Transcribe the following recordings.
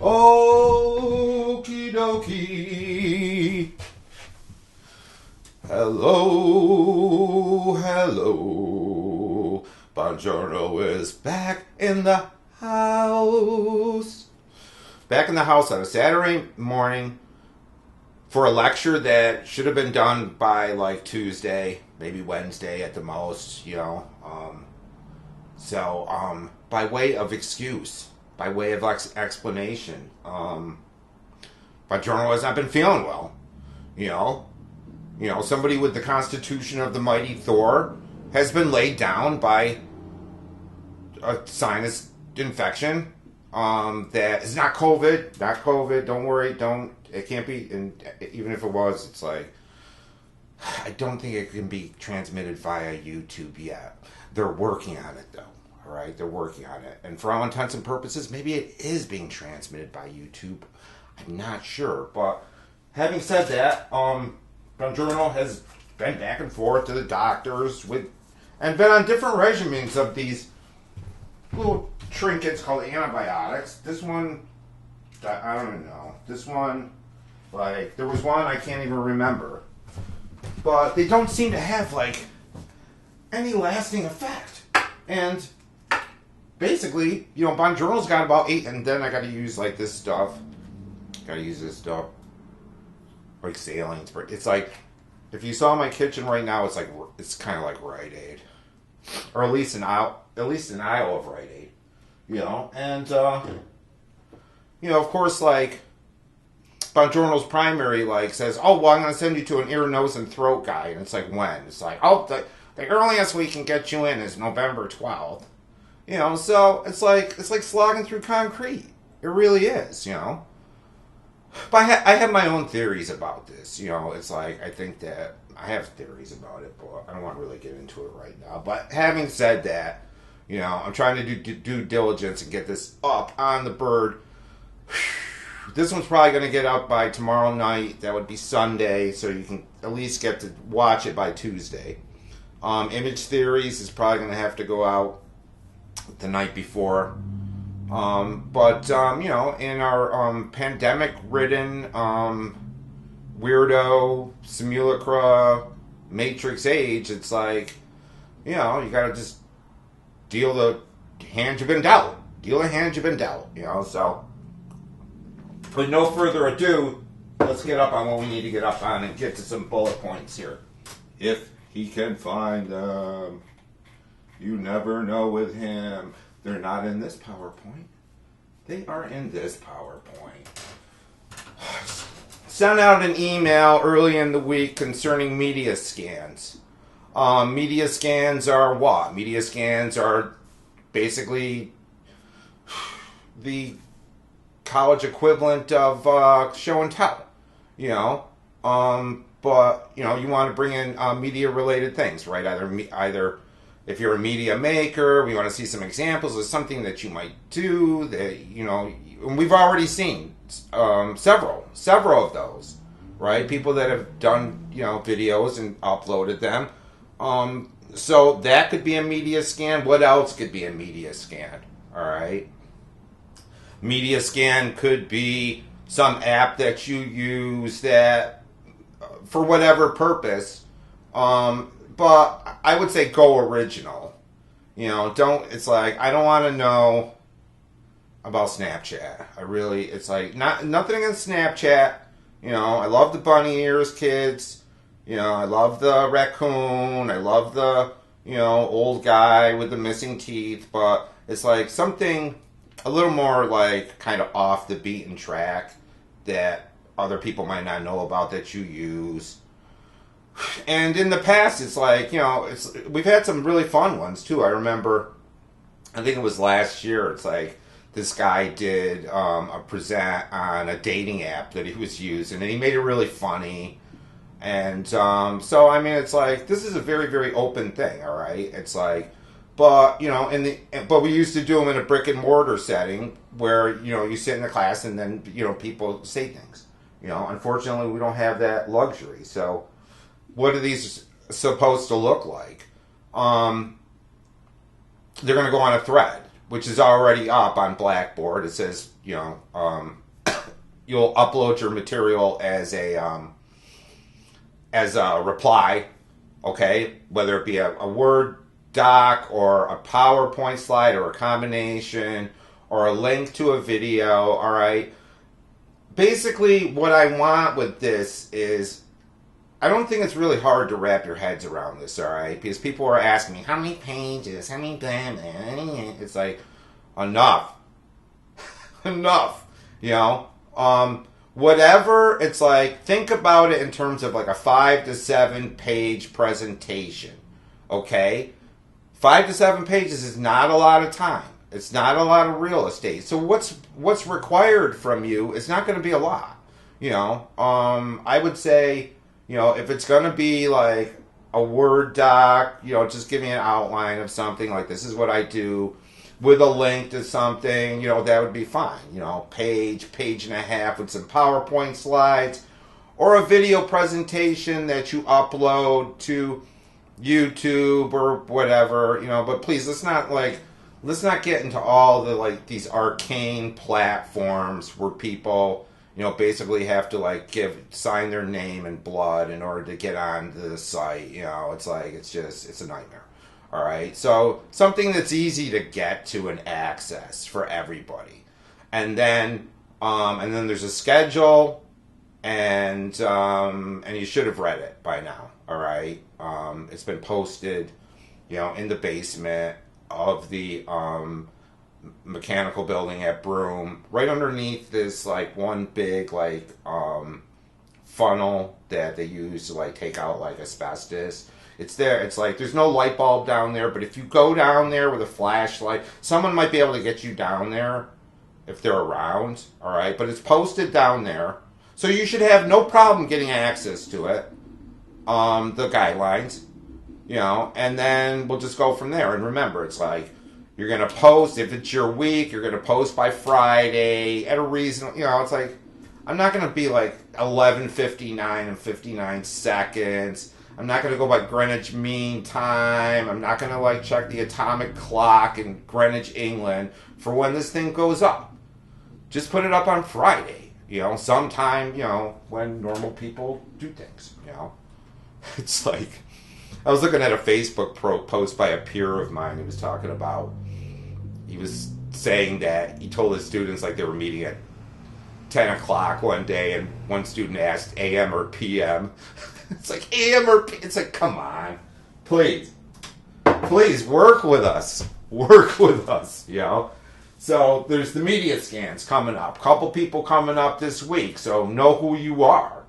Okie dokie. Hello, hello. Buongiorno is back in the house. Back in the house on a Saturday morning for a lecture that should have been done by like Tuesday, maybe Wednesday at the most, So, by way of excuse, by way of explanation, Buongiorno has not been feeling well. Somebody with the constitution of the mighty Thor has been laid down by a sinus infection. That is not COVID. Not COVID. Don't worry. It can't be. And even if it was, it's like, I don't think it can be transmitted via YouTube yet. They're working on it, though. All right, they're working on it. And for all intents and purposes, maybe it is being transmitted by YouTube. I'm not sure. But having said that, Buongiorno has been back and forth to the doctors and been on different regimens of these little trinkets called antibiotics. This one, I don't even know. This one, there was one I can't even remember. But they don't seem to have, any lasting effect. And basically, Buongiorno's got about 8, and then I gotta use, this stuff. Gotta use this stuff. Like saline spray. It's like, if you saw my kitchen right now, it's kind of like Rite Aid. Or at least an aisle of Rite Aid. And, of course, Buongiorno's primary, says, oh, well, I'm going to send you to an ear, nose, and throat guy. And it's like, when? It's like, oh, the earliest we can get you in is November 12th. So it's like slogging through concrete. It really is, But I have my own theories about this. It's like, I think that I have theories about it, but I don't want to really get into it right now. But having said that, I'm trying to do due diligence and get this up on the bird. This one's probably going to get up by tomorrow night. That would be Sunday, so you can at least get to watch it by Tuesday. Image Theories is probably going to have to go out the night before. But in our pandemic-ridden weirdo simulacra matrix age, it's like, you gotta just deal the hand you've been dealt. So, with no further ado, let's get up on what we need to get up on and get to some bullet points here. If he can find them, you never know with him. They're not in this PowerPoint. They are in this PowerPoint. Sent out an email early in the week concerning media scans. Media scans are what? Media scans are basically the college equivalent of show and tell. But you want to bring in media-related things, right? Either if you're a media maker, we want to see some examples of something that you might do that, and we've already seen several of those, right? People that have done, videos and uploaded them. So that could be a media scan. What else could be a media scan? All right. Media scan could be some app that you use that for whatever purpose. But I would say go original. It's like, I don't want to know about Snapchat. It's like, nothing against Snapchat. I love the bunny ears kids. I love the raccoon. I love the, old guy with the missing teeth. But it's like something a little more kind of off the beaten track that other people might not know about that you use. And in the past, it's like, we've had some really fun ones, too. I remember, I think it was last year, it's like, this guy did a present on a dating app that he was using, and he made it really funny. And so, it's like, this is a very, very open thing, all right? It's like, but, but we used to do them in a brick and mortar setting where, you sit in the class and then, people say things. Unfortunately, we don't have that luxury, so what are these supposed to look like? They're going to go on a thread, which is already up on Blackboard. It says, you'll upload your material as a reply, okay? Whether it be a Word doc or a PowerPoint slide or a combination or a link to a video, all right? Basically, what I want with this is, I don't think it's really hard to wrap your heads around this, all right? Because people are asking me, how many pages, how many blah, blah, blah. It's like, enough. Enough, whatever, it's like, think about it in terms of like a 5 to 7 page presentation, okay? 5 to 7 pages is not a lot of time. It's not a lot of real estate. So what's required from you is not going to be a lot, I would say, if it's going to be like a Word doc, just give me an outline of something like this is what I do with a link to something, that would be fine. Page and a half with some PowerPoint slides or a video presentation that you upload to YouTube or whatever, but please, let's not get into all the these arcane platforms where people, basically have to sign their name in blood in order to get onto the site. It's a nightmare. All right. So something that's easy to get to and access for everybody. And then there's a schedule and you should have read it by now. All right. It's been posted, in the basement of the mechanical building at Broome, right underneath this one big funnel that they use to take out asbestos. It's there. It's there's no light bulb down there, but if you go down there with a flashlight, someone might be able to get you down there if they're around. All right, but it's posted down there, so you should have no problem getting access to it. The guidelines, and then we'll just go from there. And remember, it's you're going to post, if it's your week, you're going to post by Friday at a reasonable, it's I'm not going to be 11:59 and 59 seconds. I'm not going to go by Greenwich Mean Time. I'm not going to check the atomic clock in Greenwich, England for when this thing goes up. Just put it up on Friday, sometime, when normal people do things, It's I was looking at a Facebook post by a peer of mine who was talking about, he was saying that he told his students they were meeting at 10 o'clock one day, and one student asked AM or PM. It's AM or PM. It's come on. Please work with us. Work with us, So there's the media scans coming up. Couple people coming up this week, so know who you are.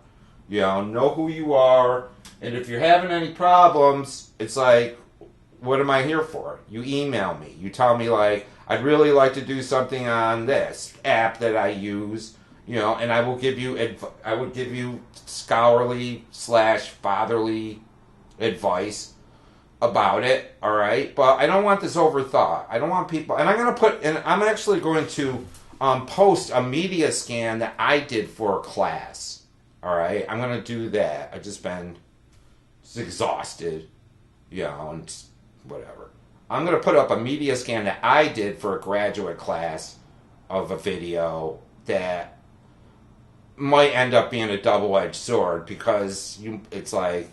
Know who you are. And if you're having any problems, it's what am I here for? You email me. You tell me I'd really like to do something on this app that I use, and I will give you scholarly / fatherly advice about it. All right, but I don't want this overthought. I don't want people, and I'm actually going to post a media scan that I did for a class. All right, I'm going to do that. I've just been exhausted, and whatever. I'm going to put up a media scan that I did for a graduate class of a video that might end up being a double-edged sword because it's I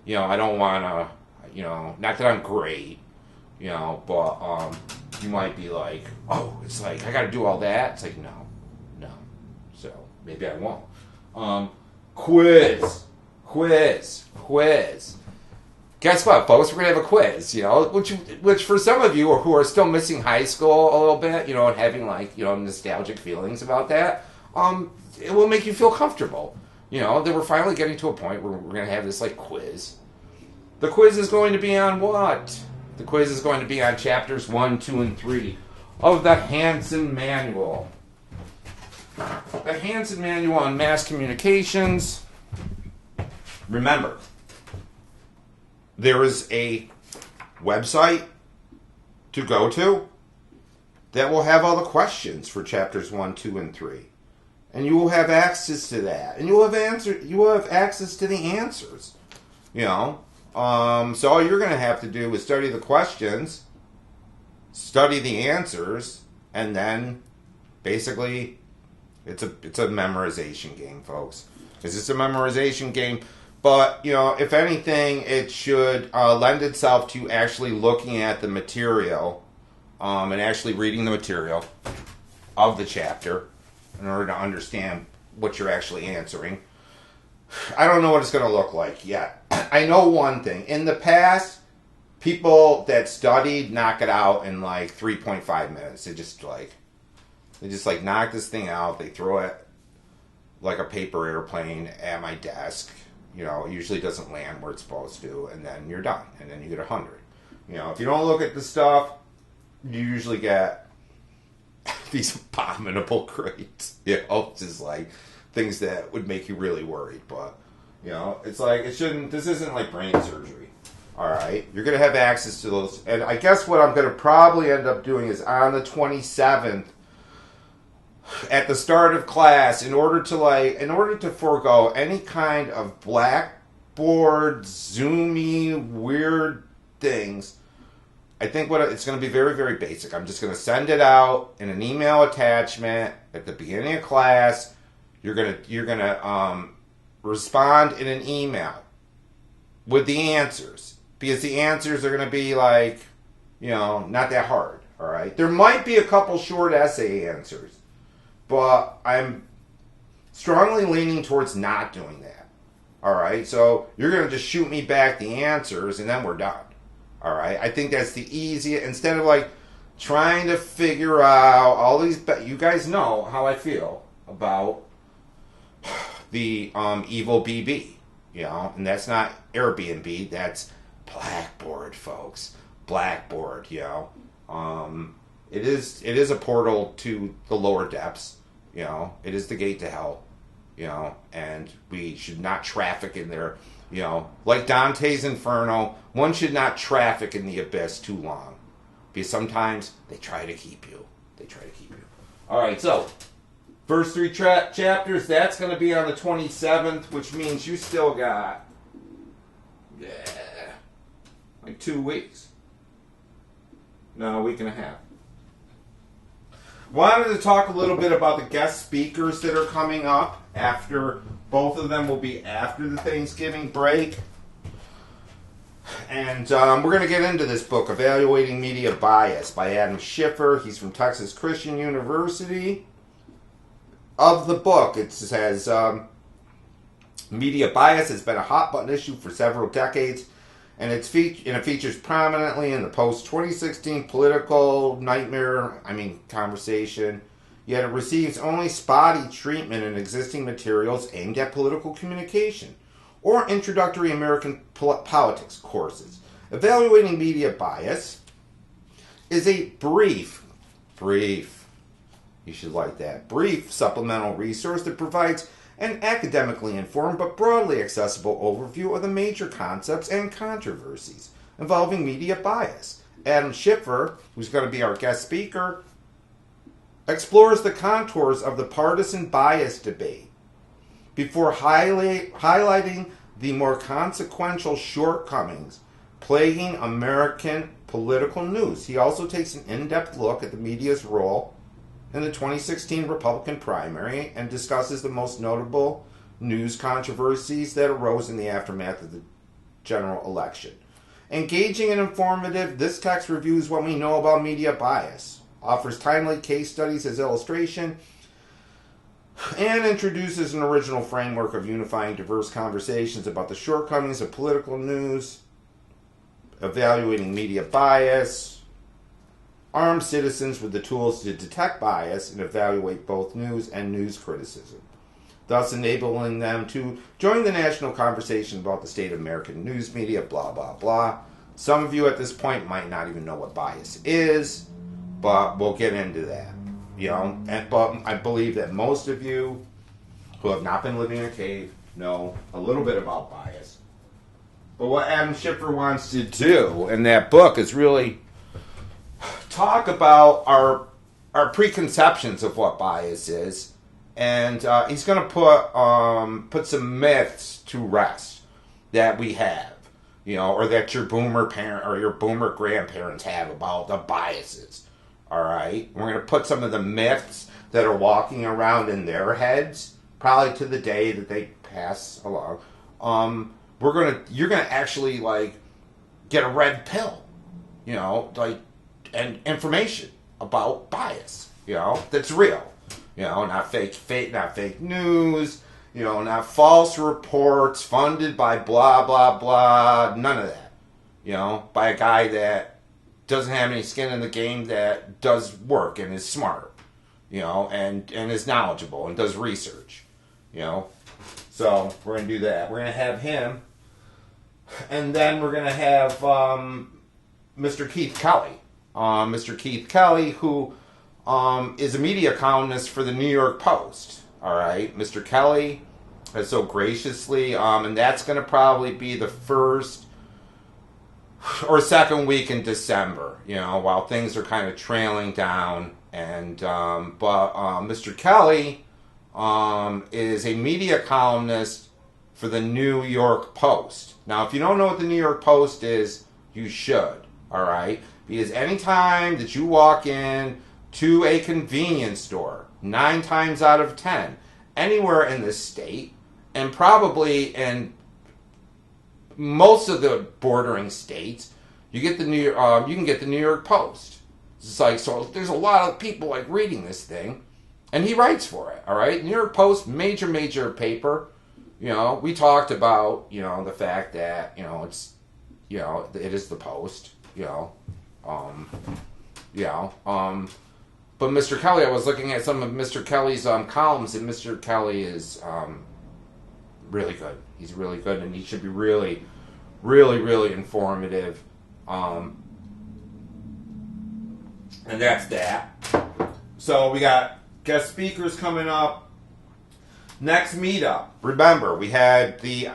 don't want to, not that I'm great, but you might be oh, it's I got to do all that. It's no. So maybe I won't. Quiz. Guess what, folks? We're going to have a quiz, which for some of you who are still missing high school a little bit, and having nostalgic feelings about that, it will make you feel comfortable, that we're finally getting to a point where we're going to have this quiz. The quiz is going to be on what? The quiz is going to be on chapters 1, 2, and 3 of the Hanson Manual. The Hanson Manual on Mass Communications. Remember, there is a website to go to that will have all the questions for chapters 1, 2, and 3. And you will have access to that. And you will have access to the answers. So all you're going to have to do is study the questions study the answers, and then basically it's a memorization game, folks. It's just a memorization game. But, if anything, it should lend itself to actually looking at the material and actually reading the material of the chapter in order to understand what you're actually answering. I don't know what it's going to look like yet. I know one thing. In the past, people that studied knock it out in like 3.5 minutes. They just knock this thing out. They throw it like a paper airplane at my desk. It usually doesn't land where it's supposed to, and then you're done. And then you get 100. If you don't look at the stuff, you usually get these abominable grades. Just like things that would make you really worried. But, it's like, this isn't like brain surgery. All right? You're going to have access to those. And I guess what I'm going to probably end up doing is on the 27th, at the start of class, in order to forego any kind of Blackboard, Zoomy, weird things, I think it's going to be very, very basic. I'm just going to send it out in an email attachment at the beginning of class. You're gonna respond in an email with the answers, because the answers are going to be like, not that hard. All right, there might be a couple short essay answers, but I'm strongly leaning towards not doing that. All right, so you're going to just shoot me back the answers, and then we're done. All right, I think that's the easiest. Instead of like trying to figure out all these, you guys know how I feel about the evil BB, and that's not Airbnb, that's Blackboard, folks. Blackboard, It is a portal to the lower depths. It is the gate to hell. And we should not traffic in there. Like Dante's Inferno, one should not traffic in the abyss too long, because sometimes they try to keep you. All right, so first three chapters, that's going to be on the 27th, which means you still got, like 2 weeks. No, a week and a half. Wanted to talk a little bit about the guest speakers that are coming up after. Both of them will be after the Thanksgiving break. And we're going to get into this book, Evaluating Media Bias, by Adam Schiffer. He's from Texas Christian University. Of the book, it says, media bias has been a hot-button issue for several decades, and it features prominently in the post-2016 political conversation, yet it receives only spotty treatment in existing materials aimed at political communication or introductory American politics courses. Evaluating Media Bias is a brief, you should like that, brief supplemental resource that provides an academically informed but broadly accessible overview of the major concepts and controversies involving media bias. Adam Schiffer, who's going to be our guest speaker, explores the contours of the partisan bias debate before highlighting the more consequential shortcomings plaguing American political news. He also takes an in-depth look at the media's role in the 2016 Republican primary and discusses the most notable news controversies that arose in the aftermath of the general election. Engaging and informative, this text reviews what we know about media bias, offers timely case studies as illustration, and introduces an original framework of unifying diverse conversations about the shortcomings of political news, evaluating media bias, arm citizens with the tools to detect bias and evaluate both news and news criticism, thus enabling them to join the national conversation about the state of American news media, blah, blah, blah. Some of you at this point might not even know what bias is, but we'll get into that. But I believe that most of you who have not been living in a cave know a little bit about bias. But what Adam Schiffer wants to do in that book is really talk about our preconceptions of what bias is, and he's going to put some myths to rest that we have. or that your boomer parent or your boomer grandparents have about the biases. All right, we're gonna put some of the myths that are walking around in their heads, probably to the day that they pass along. You're gonna actually like get a red pill, and information about bias, that's real, not fake news, not false reports funded by blah blah blah, none of that, by a guy that doesn't have any skin in the game, that does work and is smart, and is knowledgeable and does research, So we're gonna do that. We're gonna have him, and then we're gonna have Mr. Keith Kelly. Mr. Keith Kelly, who is a media columnist for the New York Post. All right, Mr. Kelly has so graciously, and that's going to probably be the first or second week in December. While things are kind of trailing down, and but Mr. Kelly is a media columnist for the New York Post. Now, if you don't know what the New York Post is, you should. All right, because anytime that you walk in to a convenience store, 9 times out of 10, anywhere in this state, and probably in most of the bordering states, you get you can get the New York Post. It's like, so there's a lot of people like reading this thing, and he writes for it. All right, New York Post, major paper. We talked about the fact that it's it is the Post. But Mr. Kelly, I was looking at some of Mr. Kelly's columns, and Mr. Kelly is really good. He's really good, and he should be really, really, really informative. And that's that. So we got guest speakers coming up. Next meetup. Remember, we had the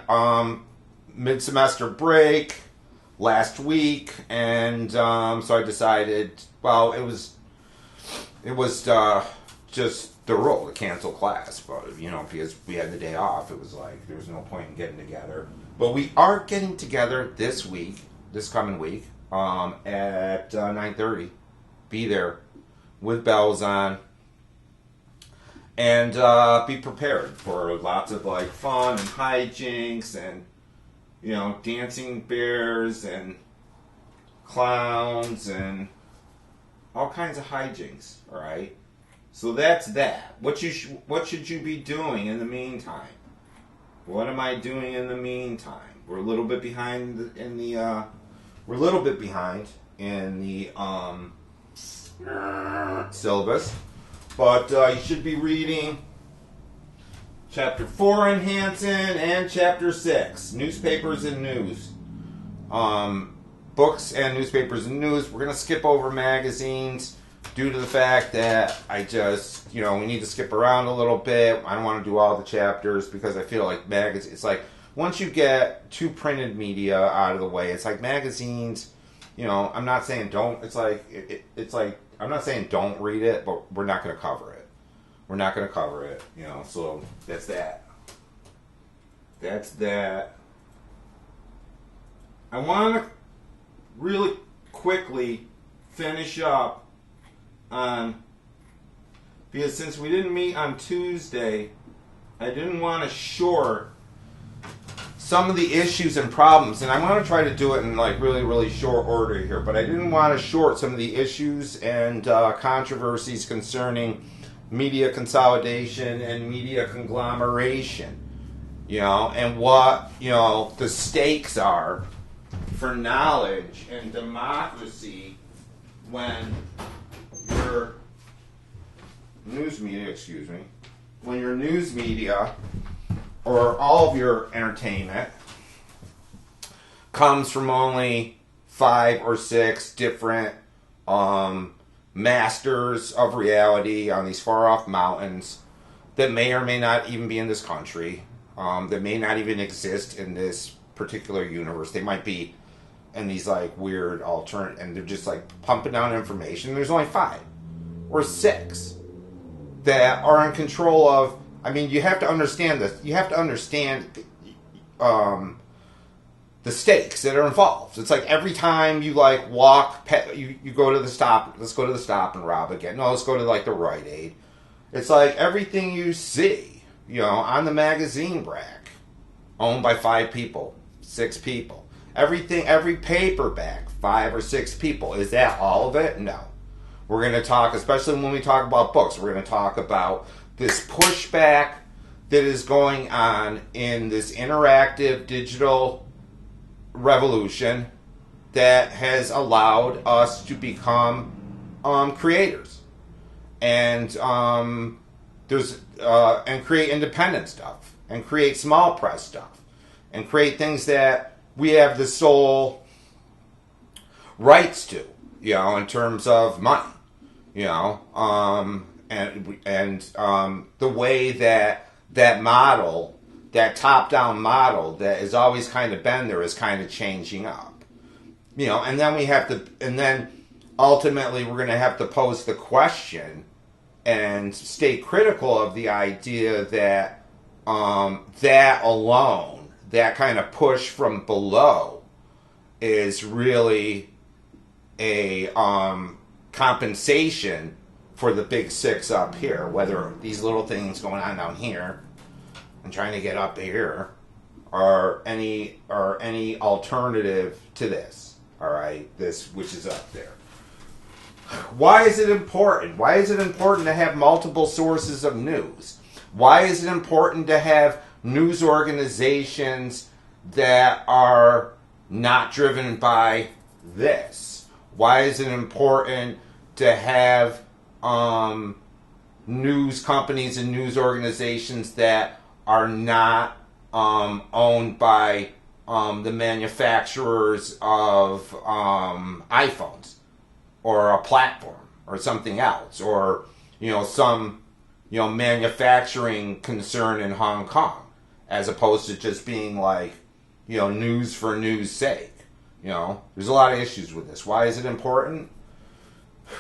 mid-semester break last week, and so I decided, well, it was just the rule to cancel class, but because we had the day off, it was like there was no point in getting together. But we are getting together this coming week, at 9:30. Be there with bells on, and be prepared for lots of like fun and hijinks and dancing bears and clowns and all kinds of hijinks. All right, so that's that. What should you be doing in the meantime? What am I doing in the meantime? We're a little bit behind in the syllabus, but you should be reading Chapter 4 in Hanson and Chapter 6, Newspapers and News. Books and newspapers and news. We're going to skip over magazines due to the fact that I just, we need to skip around a little bit. I don't want to do all the chapters because I feel like magazines, it's like once you get 2 printed media out of the way, it's like magazines, I'm not saying don't, it's like I'm not saying don't read it, but we're not going to cover it. We're not going to cover it, so that's that. That's that. I want to really quickly finish up on, because since we didn't meet on Tuesday, I didn't want to short some of the issues and problems, and I want to try to do it in like really, really short order here, but I didn't want to short some of the issues and controversies concerning media consolidation and media conglomeration, and what, the stakes are for knowledge and democracy when your news media, or all of your entertainment comes from only 5 or 6 different masters of reality on these far off mountains that may or may not even be in this country, that may not even exist in this particular universe. They might be in these like weird alternate, and they're just like pumping down information. There's only 5 or 6 that are in control of. I mean, you have to understand this. You have to understand the stakes that are involved. It's like every time you like walk, you go to the stop. Let's go to the stop and rob again. No, let's go to like the Rite Aid. It's like everything you see, on the magazine rack, owned by 5 people, 6 people. Everything, every paperback, 5 or 6 people. Is that all of it? No. We're going to talk, especially when we talk about books, we're going to talk about this pushback that is going on in this interactive digital revolution that has allowed us to become creators and and create independent stuff and create small press stuff and create things that we have the sole rights to, in terms of money, and the way that model, that top-down model that has always kind of been there is kind of changing up, and then ultimately we're going to have to pose the question and stay critical of the idea that that alone, that kind of push from below, is really a compensation for the big 6 up here, whether these little things going on down here and trying to get up here are any alternative to this. All right, this which is up there. Why is it important? Why is it important to have multiple sources of news? Why is it important to have news organizations that are not driven by this? Why is it important to have news companies and news organizations that are not owned by the manufacturers of iPhones or a platform or something else, or some manufacturing concern in Hong Kong, as opposed to just being like news for news sake? There's a lot of issues with this. Why is it important?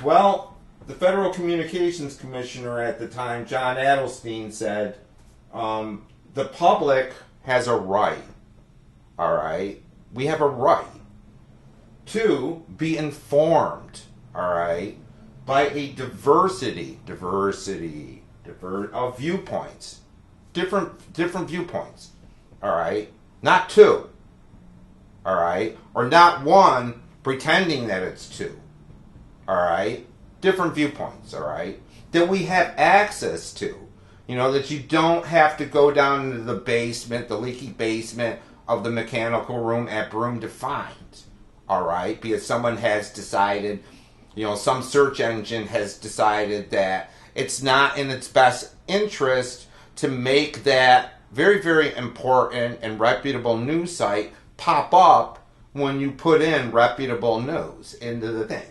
Well, the Federal Communications Commissioner at the time, John Adelstein, said the public has a right. All right, we have a right to be informed. All right, by a diversity of viewpoints, different viewpoints. All right, not 2. All right, or not 1 pretending that it's 2. All right, different viewpoints. All right, that we have access to. That you don't have to go down into the basement, the leaky basement of the mechanical room at Broom to find. All right, because someone has decided, some search engine has decided that it's not in its best interest to make that very, very important and reputable news site pop up when you put in reputable news into the thing.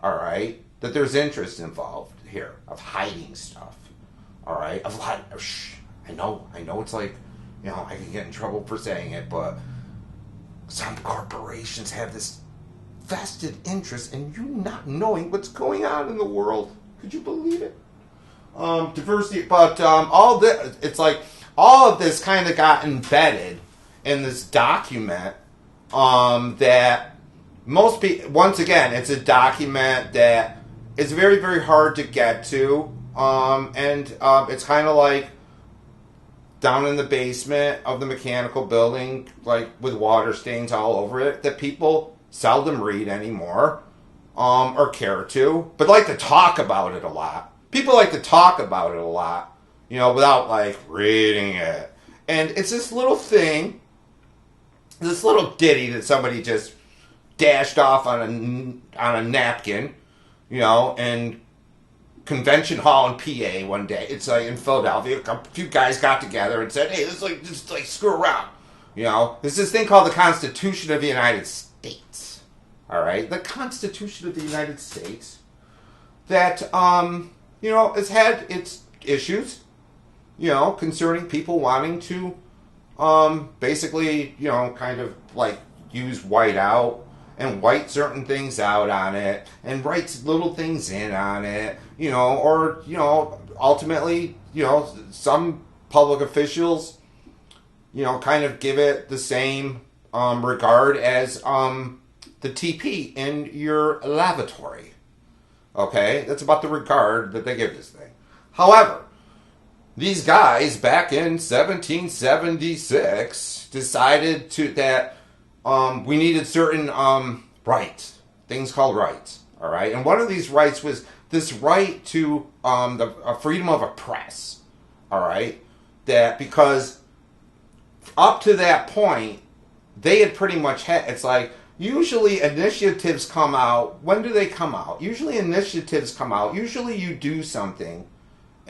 All right, that there's interest involved here of hiding stuff. All right, I know it's like, I can get in trouble for saying it, but some corporations have this vested interest in you not knowing what's going on in the world. Could you believe it? Diversity, but all this, it's like all of this kind of got embedded in this document that most people, once again, it's a document that is very, very hard to get to, and it's kind of like down in the basement of the mechanical building, like with water stains all over it, that people seldom read anymore, or care to, but like to talk about it a lot. People like to talk about it a lot, without like reading it. And it's this little thing, this little ditty that somebody just dashed off on a napkin, in Convention Hall in PA one day. It's like in Philadelphia, a few guys got together and said, "Hey, let's like screw around." There's this thing called the Constitution of the United States. All right, the Constitution of the United States that has had its issues, concerning people wanting to basically, kind of like use whiteout and white certain things out on it and write little things in on it, or ultimately, some public officials, kind of give it the same regard as the TP in your lavatory. Okay? That's about the regard that they give this thing. However, these guys back in 1776 decided that we needed certain rights, things called rights. All right, and one of these rights was this right to the freedom of a press. All right, that because up to that point they had pretty much had. It's like usually initiatives come out. When do they come out? Usually initiatives come out. Usually you do something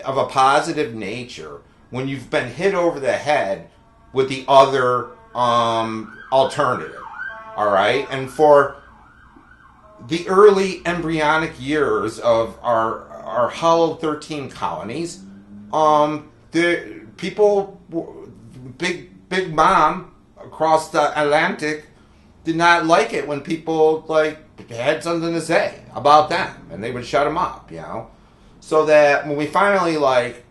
of a positive nature when you've been hit over the head with the other alternative. All right, and for the early embryonic years of our Hollow 13 colonies, the people, big mom across the Atlantic, did not like it when people like had something to say about them, and they would shut them up, So that when we finally like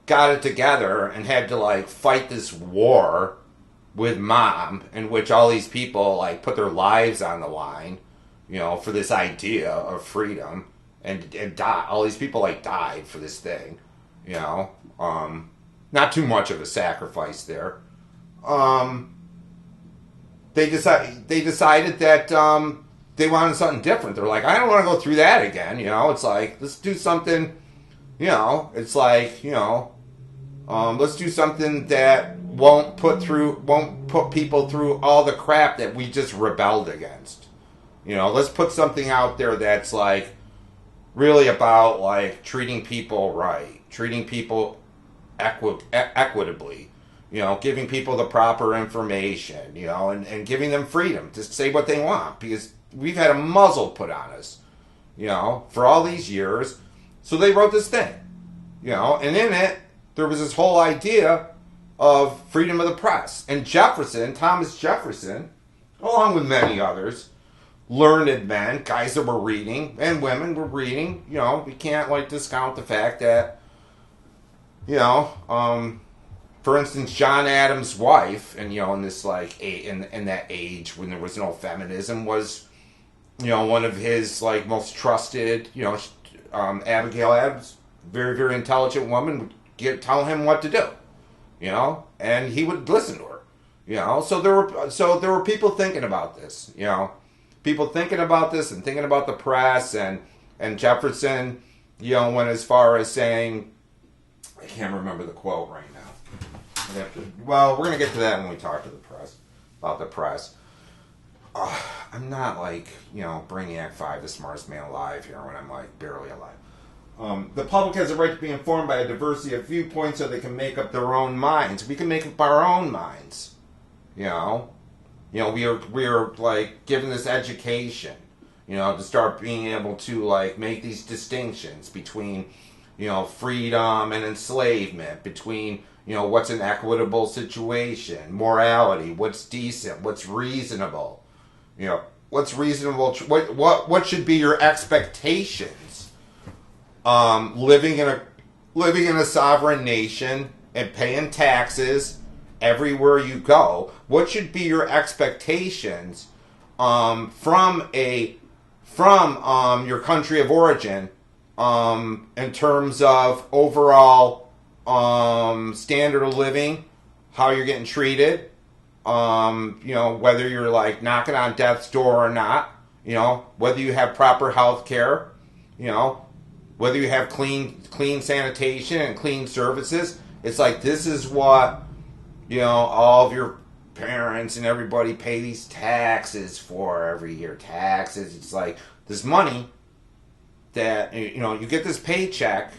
got it together and had to like fight this war with mom, in which all these people like put their lives on the line, for this idea of freedom, and die. All these people like died for this thing, not too much of a sacrifice there. They decided that they wanted something different. They're like, I don't want to go through that again. It's like, let's do something. It's like, let's do something that won't put people through all the crap that we just rebelled against. Let's put something out there that's like really about like treating people right, treating people equitably, giving people the proper information, and giving them freedom to say what they want, because we've had a muzzle put on us, for all these years. So they wrote this thing, and in it there was this whole idea of freedom of the press. And Thomas Jefferson, along with many others, learned men, guys that were reading, and women were reading. We can't like discount the fact that, for instance, John Adams' wife, and in this like in that age when there was no feminism, was one of his like most trusted. Abigail Adams, very very intelligent woman, would tell him what to do, and he would listen to her, So there were people thinking about this, people thinking about this and thinking about the press, and Jefferson, went as far as saying, I can't remember the quote right now. We're going to get to that when we talk to the press, about the press. I'm not like, Brainiac 5, the smartest man alive here when I'm like barely alive. The public has a right to be informed by a diversity of viewpoints so they can make up their own minds. We can make up our own minds, we are like given this education, to start being able to like make these distinctions between, freedom and enslavement, between, what's an equitable situation, morality, what's decent, what's reasonable, what's reasonable, what should be your expectations, living in a sovereign nation and paying taxes everywhere you go. What should be your expectations from your country of origin in terms of overall standard of living, how you're getting treated, whether you're like knocking on death's door or not, whether you have proper health care, whether you have clean sanitation and clean services. It's like, this is what all of your parents and everybody pay these taxes for every year. Taxes. It's like this money that, you get this paycheck,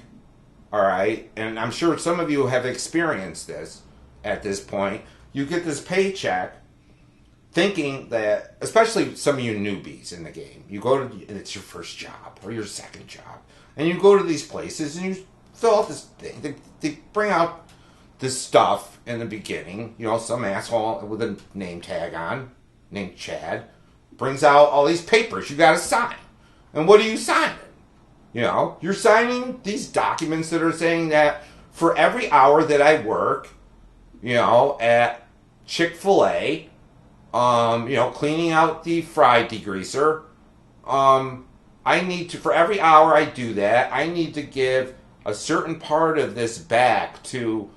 all right? And I'm sure some of you have experienced this at this point. You get this paycheck thinking that, especially some of you newbies in the game, you go to, and it's your first job or your second job, and you go to these places and you fill out this thing. They bring out this stuff in the beginning, some asshole with a name tag on, named Chad, brings out all these papers you gotta sign. And what are you signing? You're signing these documents that are saying that for every hour that I work, at Chick-fil-A, Cleaning out the fry degreaser. I need to, for every hour I do that, I need to give a certain part of this back to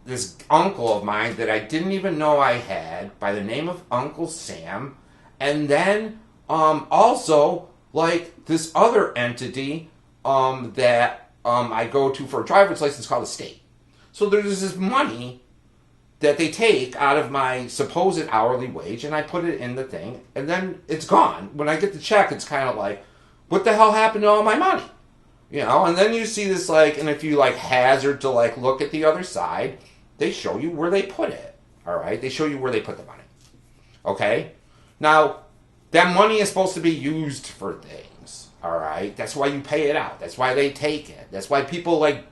this uncle of mine that I didn't even know I had by the name of Uncle Sam. And then, also, like, this other entity, that, I go to for a driver's license called the state. So there's this money that they take out of my supposed hourly wage, and I put it in the thing, and then it's gone. When I get the check, it's kind of like, what the hell happened to all my money? And then you see this, like, and if you, like, hazard to, like, look at the other side, they show you where they put it, all right? They show you where they put the money, okay? Now, that money is supposed to be used for things, all right? That's why you pay it out. That's why they take it. That's why people, like,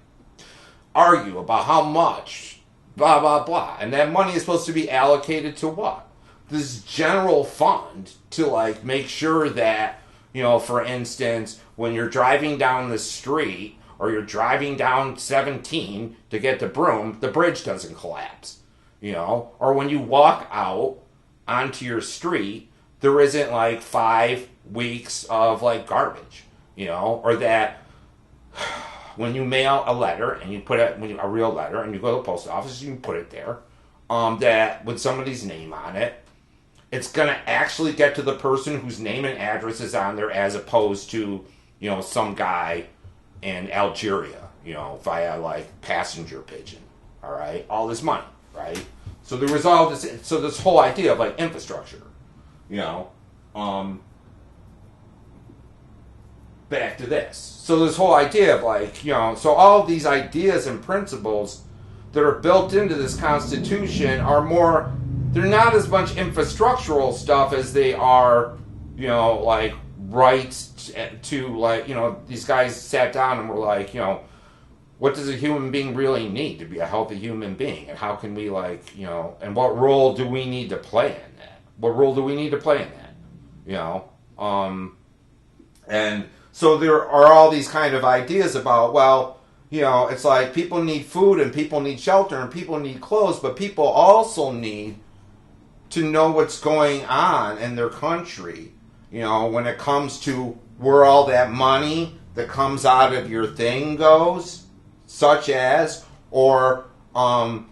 argue about how much, blah, blah, blah. And that money is supposed to be allocated to what? This general fund to, like, make sure that, for instance, when you're driving down the street or you're driving down 17 to get the broom, the bridge doesn't collapse, or when you walk out onto your street, there isn't like 5 weeks of like garbage, or that when you mail a letter and you put it, a real letter, and you go to the post office, you can put it there, that with somebody's name on it, it's going to actually get to the person whose name and address is on there, as opposed to, some guy in Algeria, via like passenger pigeon. All right. All this money. Right. So there was all this. So this whole idea of like infrastructure, back to this. So this whole idea of like, so all of these ideas and principles that are built into this Constitution are more, they're not as much infrastructural stuff as they are, like rights to like, these guys sat down and were like, what does a human being really need to be a healthy human being? And how can we like, and what role do we need to play in that? What role do we need to play in that? And so there are all these kind of ideas about, well, it's like people need food and people need shelter and people need clothes, but people also need to know what's going on in their country, when it comes to where all that money that comes out of your thing goes, such as, or, what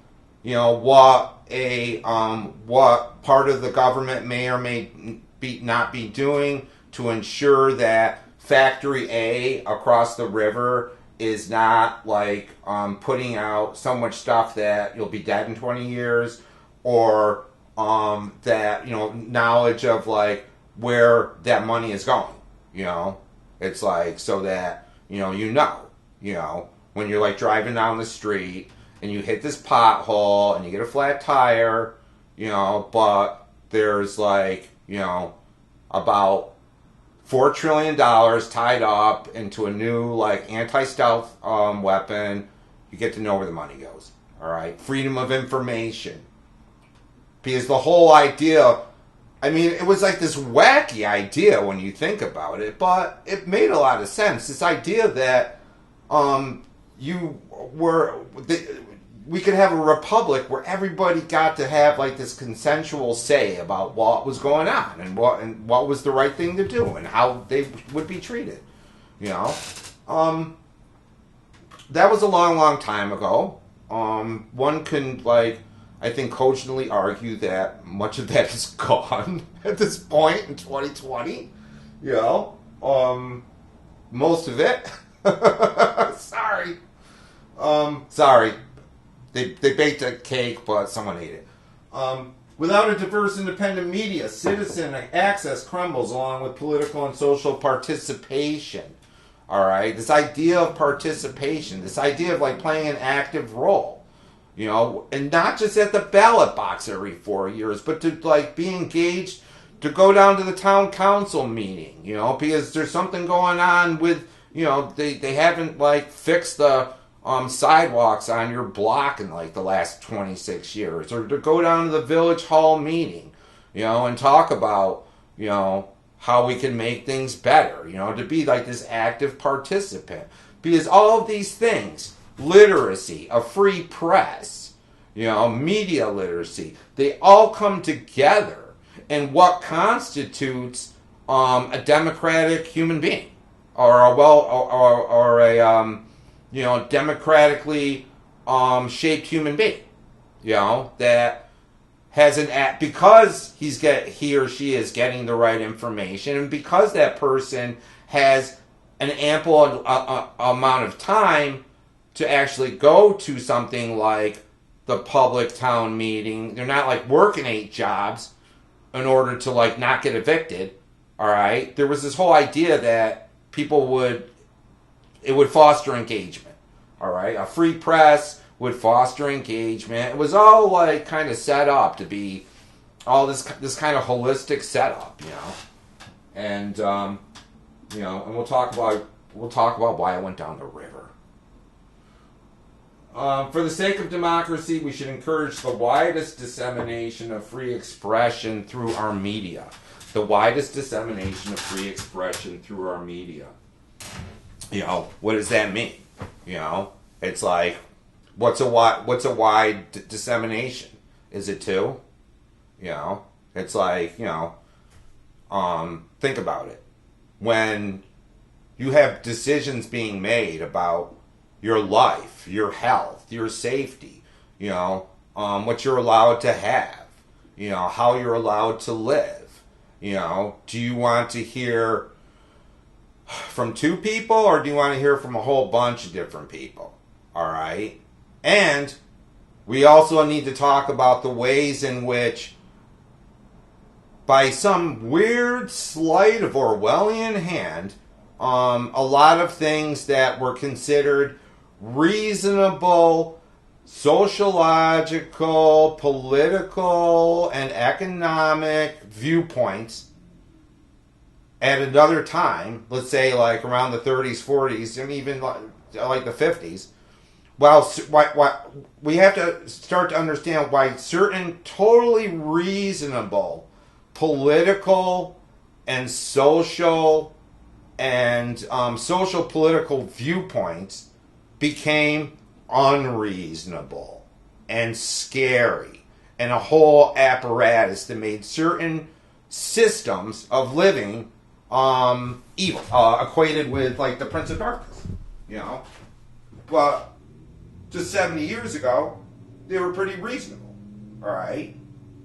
part of the government may or may not be doing to ensure that Factory A across the river is not like putting out so much stuff that you'll be dead in 20 years, or that knowledge of like where that money is going. It's like so that when you're like driving down the street and you hit this pothole and you get a flat tire, but there's like about $4 trillion tied up into a new like anti-stealth weapon. You get to know where the money goes. All right, freedom of information. Because the whole idea, I mean, it was like this wacky idea when you think about it, but it made a lot of sense. This idea that we could have a republic where everybody got to have like this consensual say about what was going on and what was the right thing to do and how they would be treated. That was a long, long time ago. One can like, I think, cogently argue that much of that is gone at this point in 2020. Most of it. Sorry. Sorry. They baked a cake, but someone ate it. Without a diverse, independent media, citizen access crumbles along with political and social participation. All right? This idea of participation, this idea of like playing an active role. And not just at the ballot box every 4 years, but to like be engaged, to go down to the town council meeting, because there's something going on with, they haven't like fixed the sidewalks on your block in like the last 26 years, or to go down to the village hall meeting, and talk about, how we can make things better, to be like this active participant, because all of these things, literacy, a free press, media literacy. They all come together in what constitutes a democratic human being, or a democratically shaped human being. That has an act because he or she is getting the right information, and because that person has an ample amount of time to actually go to something like the public town meeting. They're not like working 8 jobs in order to like not get evicted. All right. There was this whole idea that it would foster engagement. All right. A free press would foster engagement. It was all like kind of set up to be all this kind of holistic setup, and and we'll talk about why it went down the river. For the sake of democracy, we should encourage the widest dissemination of free expression through our media. The widest dissemination of free expression through our media. What does that mean? It's like, what's a wide dissemination? Is it 2? It's like, think about it. When you have decisions being made about your life, your health, your safety, what you're allowed to have, how you're allowed to live, do you want to hear from 2 people or do you want to hear from a whole bunch of different people? All right. And we also need to talk about the ways in which, by some weird sleight of Orwellian hand, a lot of things that were considered reasonable, sociological, political, and economic viewpoints at another time, let's say like around the 30s, 40s, and even like the 50s, why we have to start to understand why certain totally reasonable political and social political viewpoints became unreasonable and scary, and a whole apparatus that made certain systems of living evil, equated with like the Prince of Darkness. But just 70 years ago, they were pretty reasonable. All right,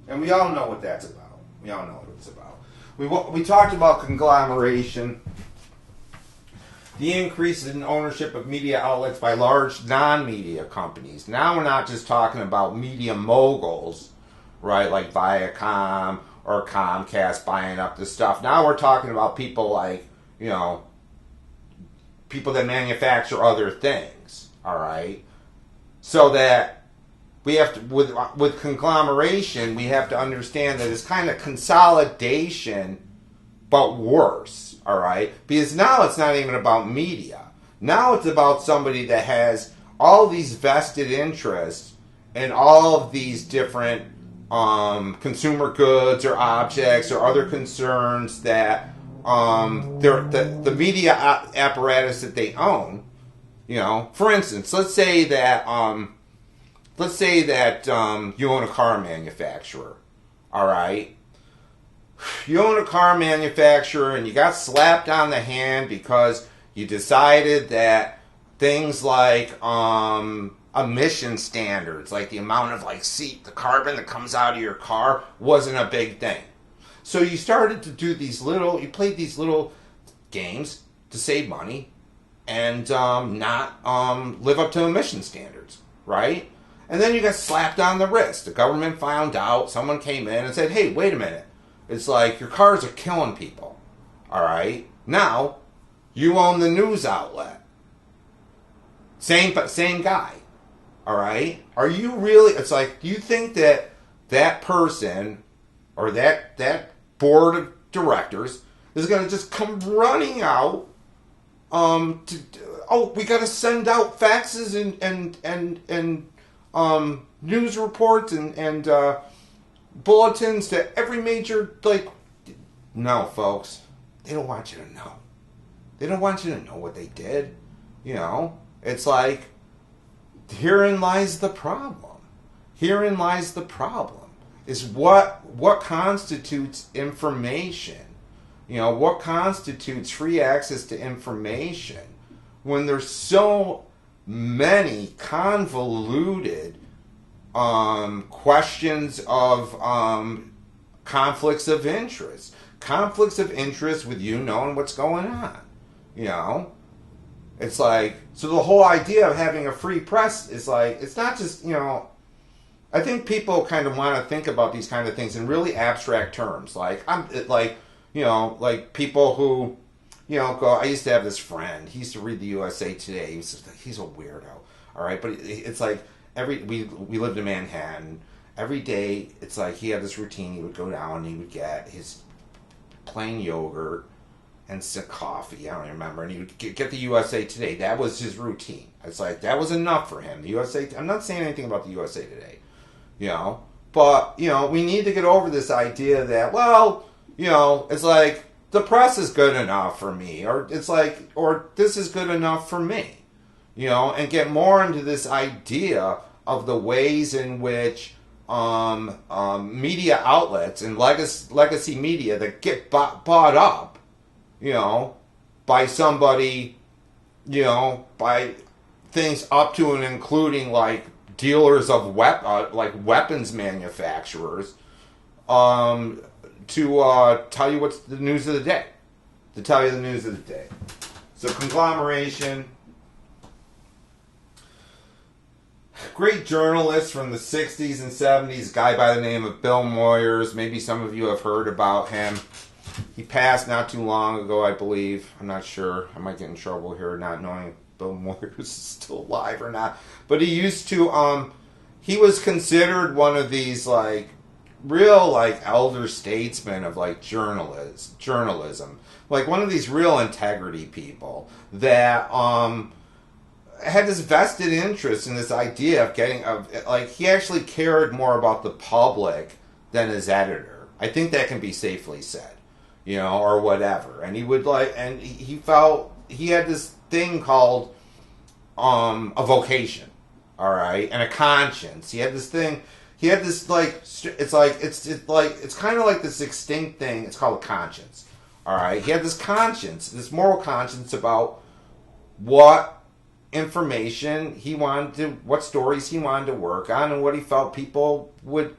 and we all know what that's about. We all know what it's about. We talked about conglomeration, the increase in ownership of media outlets by large non-media companies. Now we're not just talking about media moguls, right, like Viacom or Comcast buying up the stuff. Now we're talking about people like, people that manufacture other things, all right? So that we have to, with conglomeration, we have to understand that it's kind of consolidation, but worse, all right? Because now it's not even about media. Now it's about somebody that has all these vested interests in all of these different consumer goods or objects or other concerns that the media apparatus that they own. For instance, let's say that you own a car manufacturer. All right, you own a car manufacturer and you got slapped on the hand because you decided that things like emission standards, like the amount of the carbon that comes out of your car, wasn't a big thing. So you started to do you played these little games to save money and not live up to emission standards, right? And then you got slapped on the wrist. The government found out, someone came in and said, hey, wait a minute. It's like your cars are killing people, all right? Now, you own the news outlet. Same guy. All right? Are you really... It's like, do you think that person or that board of directors is going to just come running out we got to send out faxes and news reports and bulletins to every major... No, folks. They don't want you to know. They don't want you to know what they did. It's like... Herein lies the problem. Herein lies the problem, is what constitutes information. What constitutes free access to information when there's so many convoluted questions of conflicts of interest. Conflicts of interest with you knowing what's going on. It's like, so the whole idea of having a free press is like, it's not just, I think people kind of want to think about these kind of things in really abstract terms. Like, like people who, go, I used to have this friend, he used to read the USA Today, he's a weirdo, all right? But it's like, we lived in Manhattan, every day, it's like he had this routine, he would go down and he would get his plain yogurt and some coffee, I don't remember, and he would get the USA Today. That was his routine. It's like, that was enough for him. The USA, I'm not saying anything about the USA Today, but, we need to get over this idea that, well, it's like, the press is good enough for me, or it's like, or this is good enough for me, and get more into this idea of the ways in which media outlets and legacy media that get bought up, by somebody, by things up to and including like dealers of weapons manufacturers, to tell you what's the news of the day. To tell you the news of the day. So conglomeration. Great journalist from the 60s and 70s, a guy by the name of Bill Moyers. Maybe some of you have heard about him. He passed not too long ago, I believe. I'm not sure. I might get in trouble here not knowing if Bill Moyers is still alive or not. But he used to, he was considered one of these, like, real, like, elder statesmen of, like, journalism. Like, one of these real integrity people that, had this vested interest in this idea of like, he actually cared more about the public than his editor. I think that can be safely said, or whatever. And he would and he felt he had this thing called a vocation, all right, and a conscience. He had this thing. He had this it's kind of like this extinct thing. It's called a conscience, all right. He had this conscience, this moral conscience about what information he wanted to, what stories he wanted to work on, and what he felt people would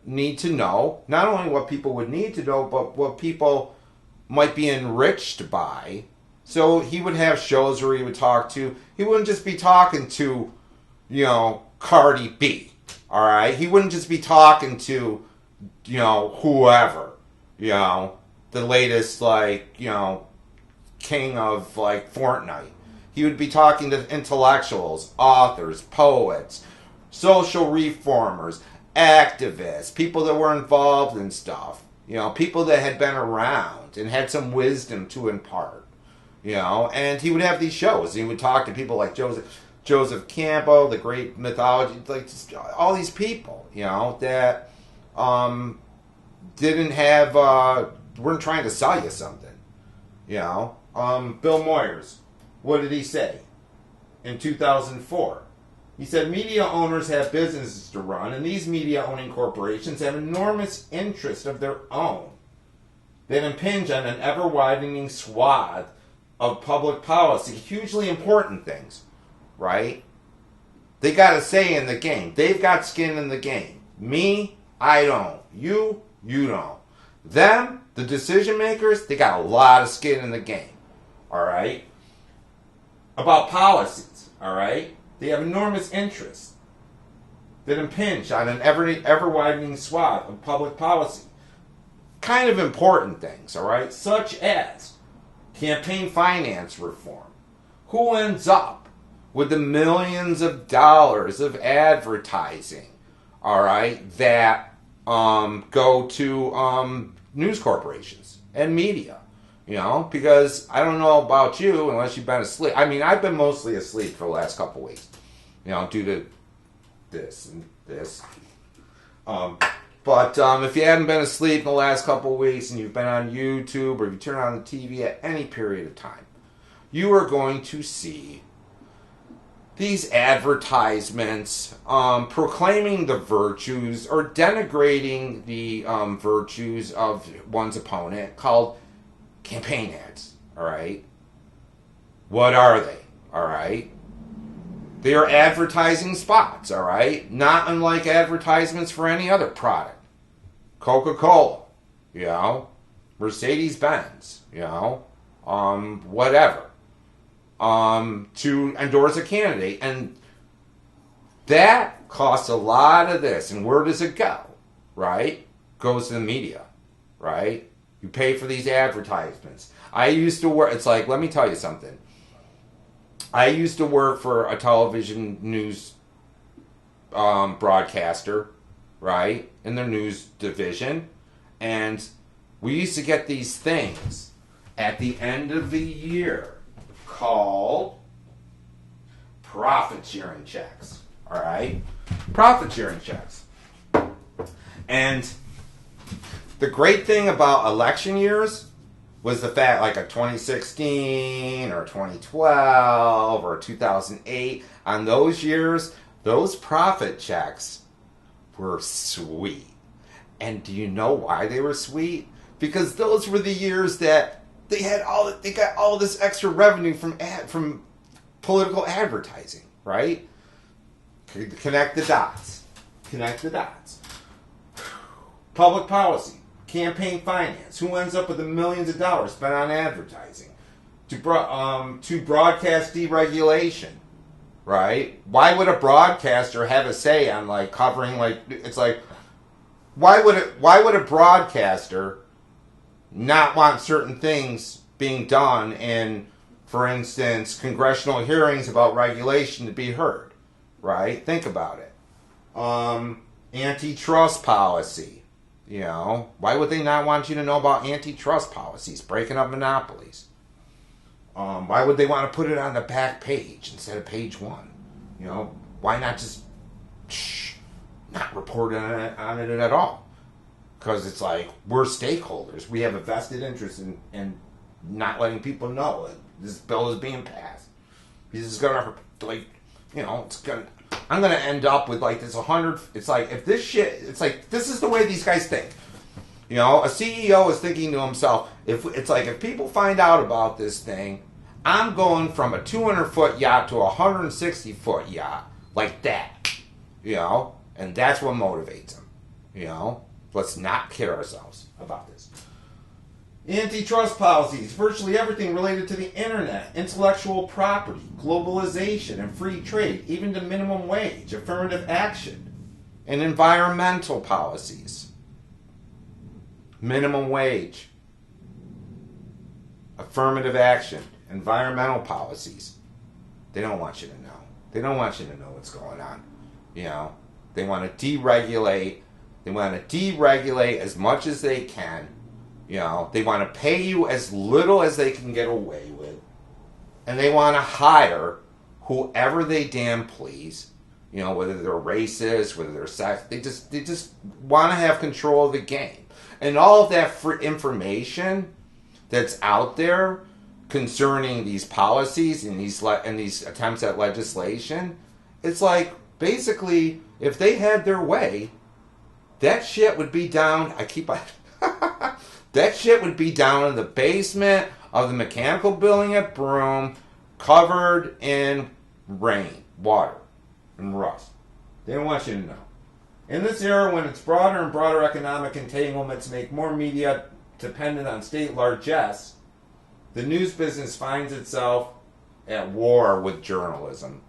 need to know. Not only what people would need to know, but what people might be enriched by. So he would have shows where he would talk to, he wouldn't just be talking to, Cardi B, all right? He wouldn't just be talking to, whoever, the latest, king of, Fortnite. He would be talking to intellectuals, authors, poets, social reformers, activists, people that were involved in stuff, people that had been around and had some wisdom to impart, and he would have these shows. He would talk to people like Joseph Campbell, the great mythology, like just all these people, that didn't have, weren't trying to sell you something, Bill Moyers. What did he say in 2004? He said, media owners have businesses to run, and these media-owning corporations have enormous interests of their own that impinge on an ever-widening swath of public policy. Hugely important things, right? They got a say in the game. They've got skin in the game. Me, I don't. You don't. Them, the decision makers, they got a lot of skin in the game, all right? About policies, all right? They have enormous interests that impinge on an ever-widening swath of public policy. Kind of important things, all right? Such as campaign finance reform. Who ends up with the millions of dollars of advertising, all right, that go to news corporations and media? Because I don't know about you unless you've been asleep. I mean, I've been mostly asleep for the last couple weeks, due to this and this. But if you haven't been asleep in the last couple weeks and you've been on YouTube or you turn on the TV at any period of time, you are going to see these advertisements proclaiming the virtues or denigrating the virtues of one's opponent called campaign ads. All right. What are they? All right. They are advertising spots. All right. Not unlike advertisements for any other product. Coca-Cola, you know, Mercedes-Benz, you know, whatever. To endorse a candidate. And that costs a lot of this. And where does it go? Right? Goes to the media. Right? You pay for these advertisements. I used to work, it's like, let me tell you something. I used to work for a television news broadcaster, right? In their news division. And we used to get these things at the end of the year called profit sharing checks. All right? Profit sharing checks. And the great thing about election years was the fact, like a 2016 or 2012 or 2008, on those years, those profit checks were sweet. And do you know why they were sweet? Because those were the years that they got all this extra revenue from political advertising, right? Connect the dots. Connect the dots. Public policy, campaign finance. Who ends up with the millions of dollars spent on advertising? To broadcast deregulation, right? Why would a broadcaster have a say on like covering like it's like why would a broadcaster not want certain things being done in, for instance, congressional hearings about regulation to be heard, right? Think about it. Antitrust policy, you know, why would they not want you to know about antitrust policies, breaking up monopolies? Why would they want to put it on the back page instead of page one? You know, why not just not report on it at all? Because it's like, we're stakeholders. We have a vested interest in not letting people know that this bill is being passed. This is going to, like, you know, I'm going to end up with, like, this 100, it's like, if this shit, it's like, this is the way these guys think. You know, a CEO is thinking to himself, if people find out about this thing, I'm going from a 200-foot yacht to a 160-foot yacht, like that. You know? And that's what motivates them. You know? Let's not kid ourselves about this. Antitrust policies, virtually everything related to the internet, intellectual property, globalization, and free trade, even to minimum wage, affirmative action, and environmental policies. Minimum wage, affirmative action, environmental policies. They don't want you to know. They don't want you to know what's going on. You know, they want to deregulate. They want to deregulate as much as they can. You know, they want to pay you as little as they can get away with. And they want to hire whoever they damn please. You know, whether they're racist, whether they're sex. They just want to have control of the game. And all of that information that's out there concerning these policies and these attempts at legislation, it's like, basically, if they had their way, that shit would be down. That shit would be down in the basement of the mechanical building at Broome, covered in rain, water, and rust. They don't want you to know. In this era, when its broader and broader economic entanglements make more media dependent on state largesse, the news business finds itself at war with journalism.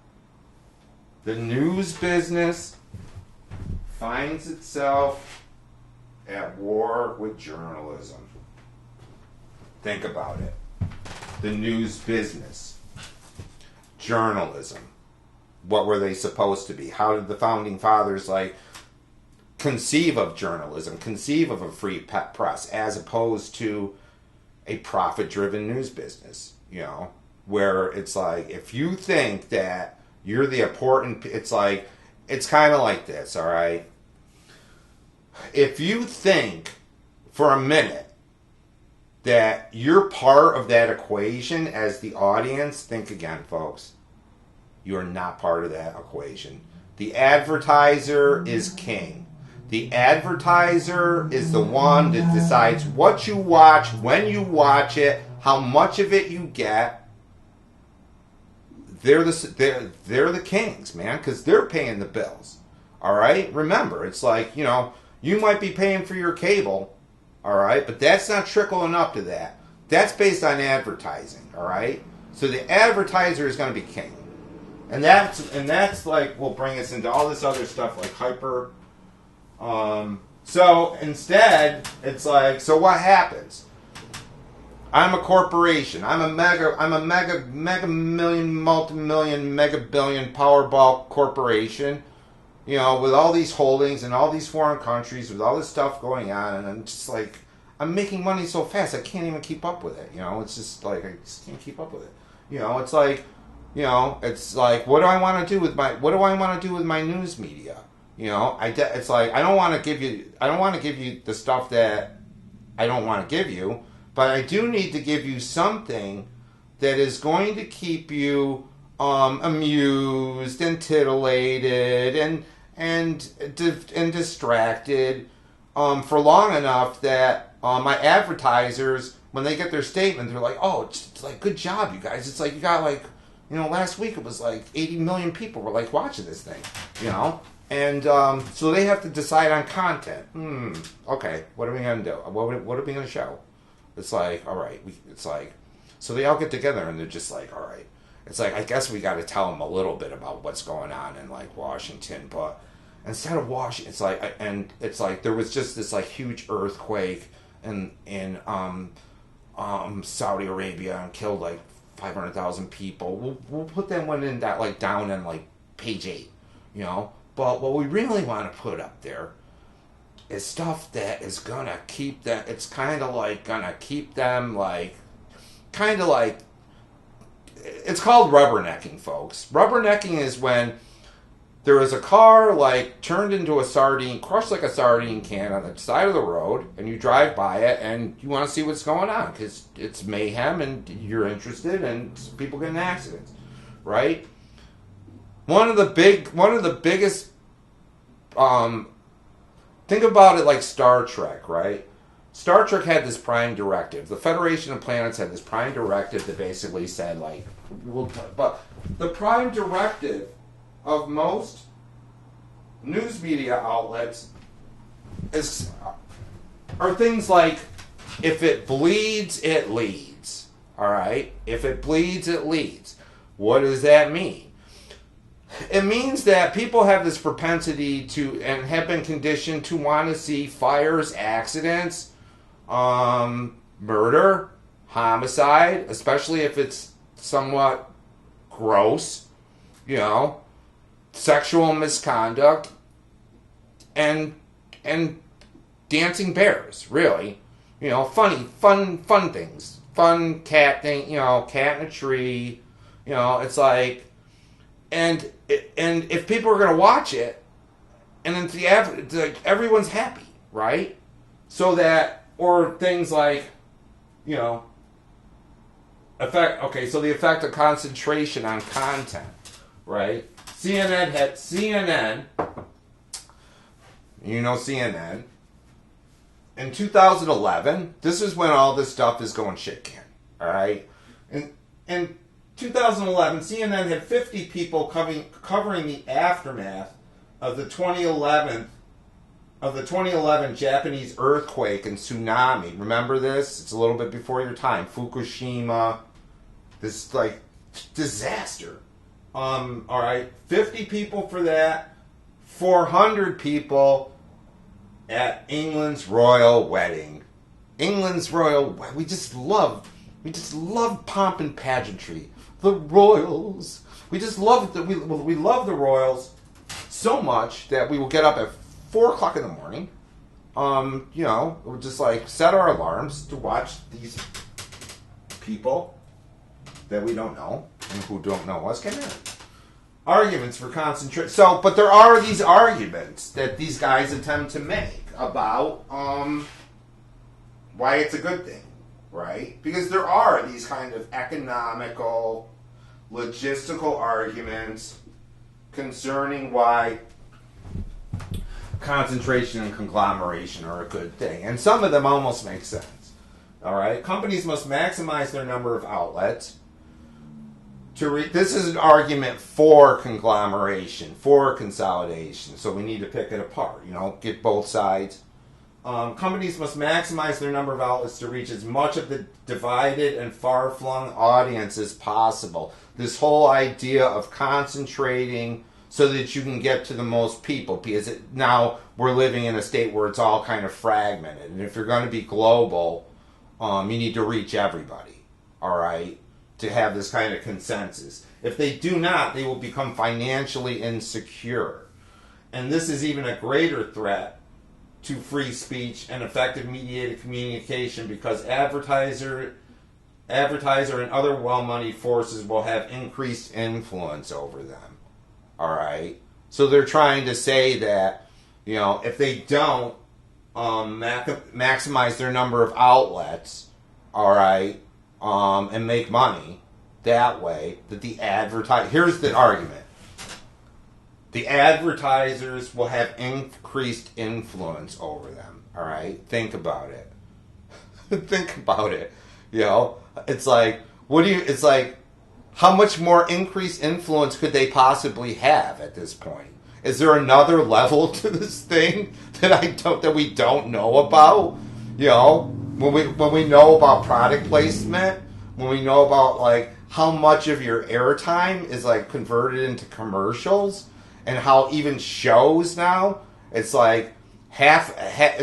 The news business finds itself at war with journalism. Think about it. The news business. Journalism. What were they supposed to be? How did the founding fathers conceive of journalism, conceive of a free press, as opposed to a profit-driven news business, you know, where it's like, if you think that you're the important, it's kind of like this, all right? If you think for a minute that you're part of that equation as the audience, think again, folks. You are not part of that equation. The advertiser is king. The advertiser is the one that decides what you watch, when you watch it, how much of it you get. They're the kings, man, because they're paying the bills. All right? Remember, it's like, you might be paying for your cable, all right, but that's not trickling up to that. That's based on advertising, all right? So the advertiser is going to be king. And that's like, will bring us into all this other stuff like hyper. So instead, it's like, so what happens? I'm a corporation. I'm a mega million, multi-million, mega billion Powerball corporation, with all these holdings in all these foreign countries, with all this stuff going on, and I'm just like, I'm making money so fast, I can't even keep up with it. It's just like, I just can't keep up with it. It's like, it's like, what do I want to do with my news media? It's like, I don't want to give you the stuff that I don't want to give you, but I do need to give you something that is going to keep you amused and titillated and distracted for long enough that my advertisers, when they get their statement, they're like, oh, it's like, good job, you guys. It's like, you got like, last week it was like 80 million people were like watching this thing, And so they have to decide on content. Okay, what are we going to do? What are we going to show? It's like, all right. So they all get together and they're just like, all right. It's like, I guess we got to tell them a little bit about what's going on in like Washington, but instead of Washington, it's like there was just this like huge earthquake in Saudi Arabia and killed like 500,000 people. We'll put that one in that like down in like page 8, But what we really want to put up there is stuff that is gonna keep them. It's kind of like gonna keep them like, it's called rubbernecking, folks. Rubbernecking is when there is a car like turned into a sardine, crushed like a sardine can on the side of the road, and you drive by it and you want to see what's going on because it's mayhem and you're interested and people get in accidents, right? One of the biggest, think about it like Star Trek, right? Star Trek had this prime directive. The Federation of Planets had this prime directive that basically said, like, but the prime directive of most news media outlets are things like, if it bleeds, it leads. All right? If it bleeds, it leads. What does that mean? It means that people have this propensity to, and have been conditioned to want to see fires, accidents, murder, homicide, especially if it's somewhat gross, sexual misconduct, and dancing bears, really. Fun things. Fun cat thing, cat in a tree, it's like, and if people are going to watch it, and it's like everyone's happy, right? So that, or things like, so the effect of concentration on content, right? CNN, CNN, in 2011, this is when all this stuff is going shit can, all right? In 2011, CNN had 50 people covering the aftermath of the 2011 Japanese earthquake and tsunami. Remember this? It's a little bit before your time. Fukushima, this like disaster. All right, 50 people for that, 400 people at England's royal wedding. We just love pomp and pageantry. The royals. We just love we love the royals so much that we will get up at 4 o'clock in the morning. We'll just like set our alarms to watch these people that we don't know and who don't know us get married. Arguments for concentration. So, but there are these arguments that these guys attempt to make about why it's a good thing, right? Because there are these kind of economical, logistical arguments concerning why concentration and conglomeration are a good thing. And some of them almost make sense. All right? Companies must maximize their number of outlets. This is an argument for conglomeration, for consolidation. So we need to pick it apart, get both sides. Companies must maximize their number of outlets to reach as much of the divided and far-flung audience as possible. This whole idea of concentrating so that you can get to the most people, because now we're living in a state where it's all kind of fragmented. And if you're going to be global, you need to reach everybody, all right, to have this kind of consensus. If they do not, they will become financially insecure. And this is even a greater threat to free speech and effective mediated communication, because advertiser and other well-moneyed forces will have increased influence over them. All right? So they're trying to say that, if they don't maximize their number of outlets, all right, and make money that way, that here's the argument. The advertisers will have increased influence over them. All right? Think about it. Think about it. It's like, it's like, how much more increased influence could they possibly have at this point? Is there another level to this thing that we don't know about? When we know about product placement, when we know about like how much of your airtime is like converted into commercials, and how even shows now, it's like let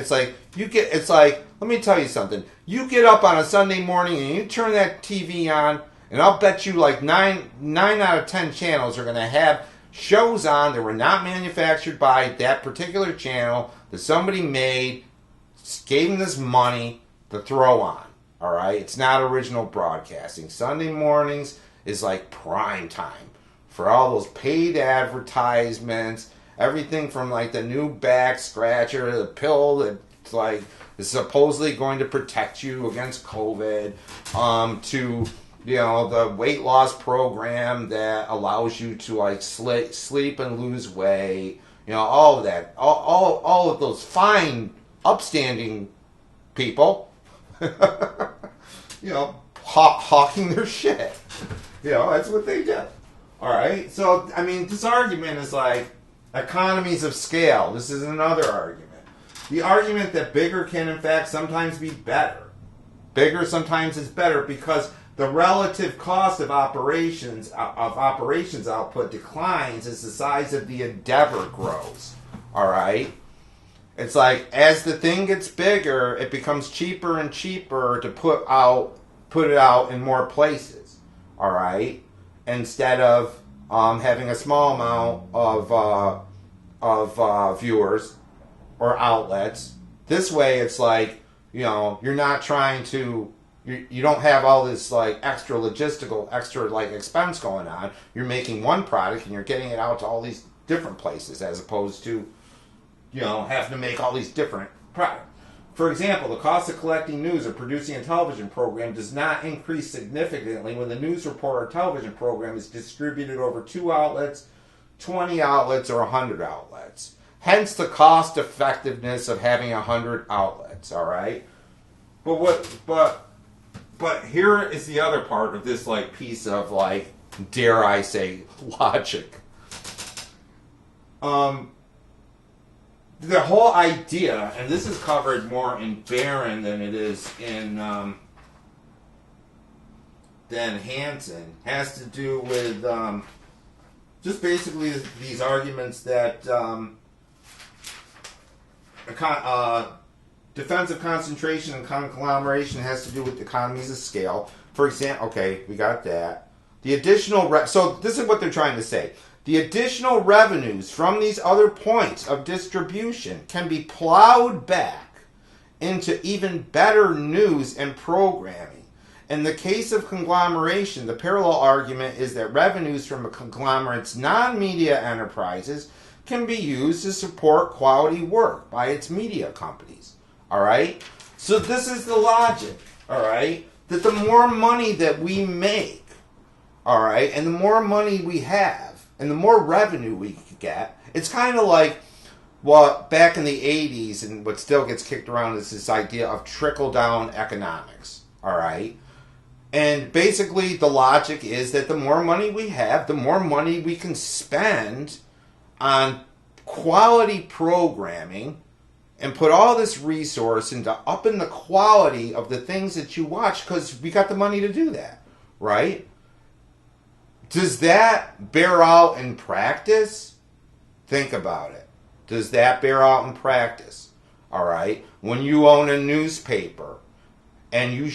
me tell you something. You get up on a Sunday morning and you turn that TV on, and I'll bet you like 9 out of 10 channels are going to have shows on that were not manufactured by that particular channel, that somebody made, gave them this money to throw on. All right? It's not original broadcasting. Sunday mornings is like prime time for all those paid advertisements, everything from like the new back scratcher, the pill that's like is supposedly going to protect you against COVID, to the weight loss program that allows you to like sleep and lose weight, all of that, all of those fine, upstanding people, hawking their shit. That's what they do. All right, so I mean, this argument is like economies of scale. This is another argument. The argument that bigger can in fact sometimes be better. Bigger sometimes is better because the relative cost of operations output declines as the size of the endeavor grows. All right, it's like as the thing gets bigger, it becomes cheaper and cheaper to put it out in more places. All right. Instead of having a small amount of viewers or outlets. This way it's like, you're not trying to, you don't have all this like extra expense going on. You're making one product and you're getting it out to all these different places, as opposed to, having to make all these different products. For example, the cost of collecting news or producing a television program does not increase significantly when the news report or television program is distributed over 2 outlets, 20 outlets, or 100 outlets. Hence the cost effectiveness of having 100 outlets, all right? But here is the other part of this like piece of like, dare I say, logic. The whole idea, and this is covered more in Barron than it is in than Hanson, has to do with just basically these arguments that defensive concentration and conglomeration has to do with economies of scale. For example, okay, we got that. The additional so this is what they're trying to say. The additional revenues from these other points of distribution can be plowed back into even better news and programming. In the case of conglomeration, the parallel argument is that revenues from a conglomerate's non-media enterprises can be used to support quality work by its media companies. All right? So this is the logic, all right? That the more money that we make, All right, and the more money we have, and the more revenue we get, it's kind of like what back in the 80s, and what still gets kicked around is this idea of trickle down economics. All right, and basically the logic is that the more money we have, the more money we can spend on quality programming and put all this resource into upping the quality of the things that you watch because we got the money to do that, right? Does that bear out in practice? Think about it. Does that bear out in practice? All right. When you own a newspaper and you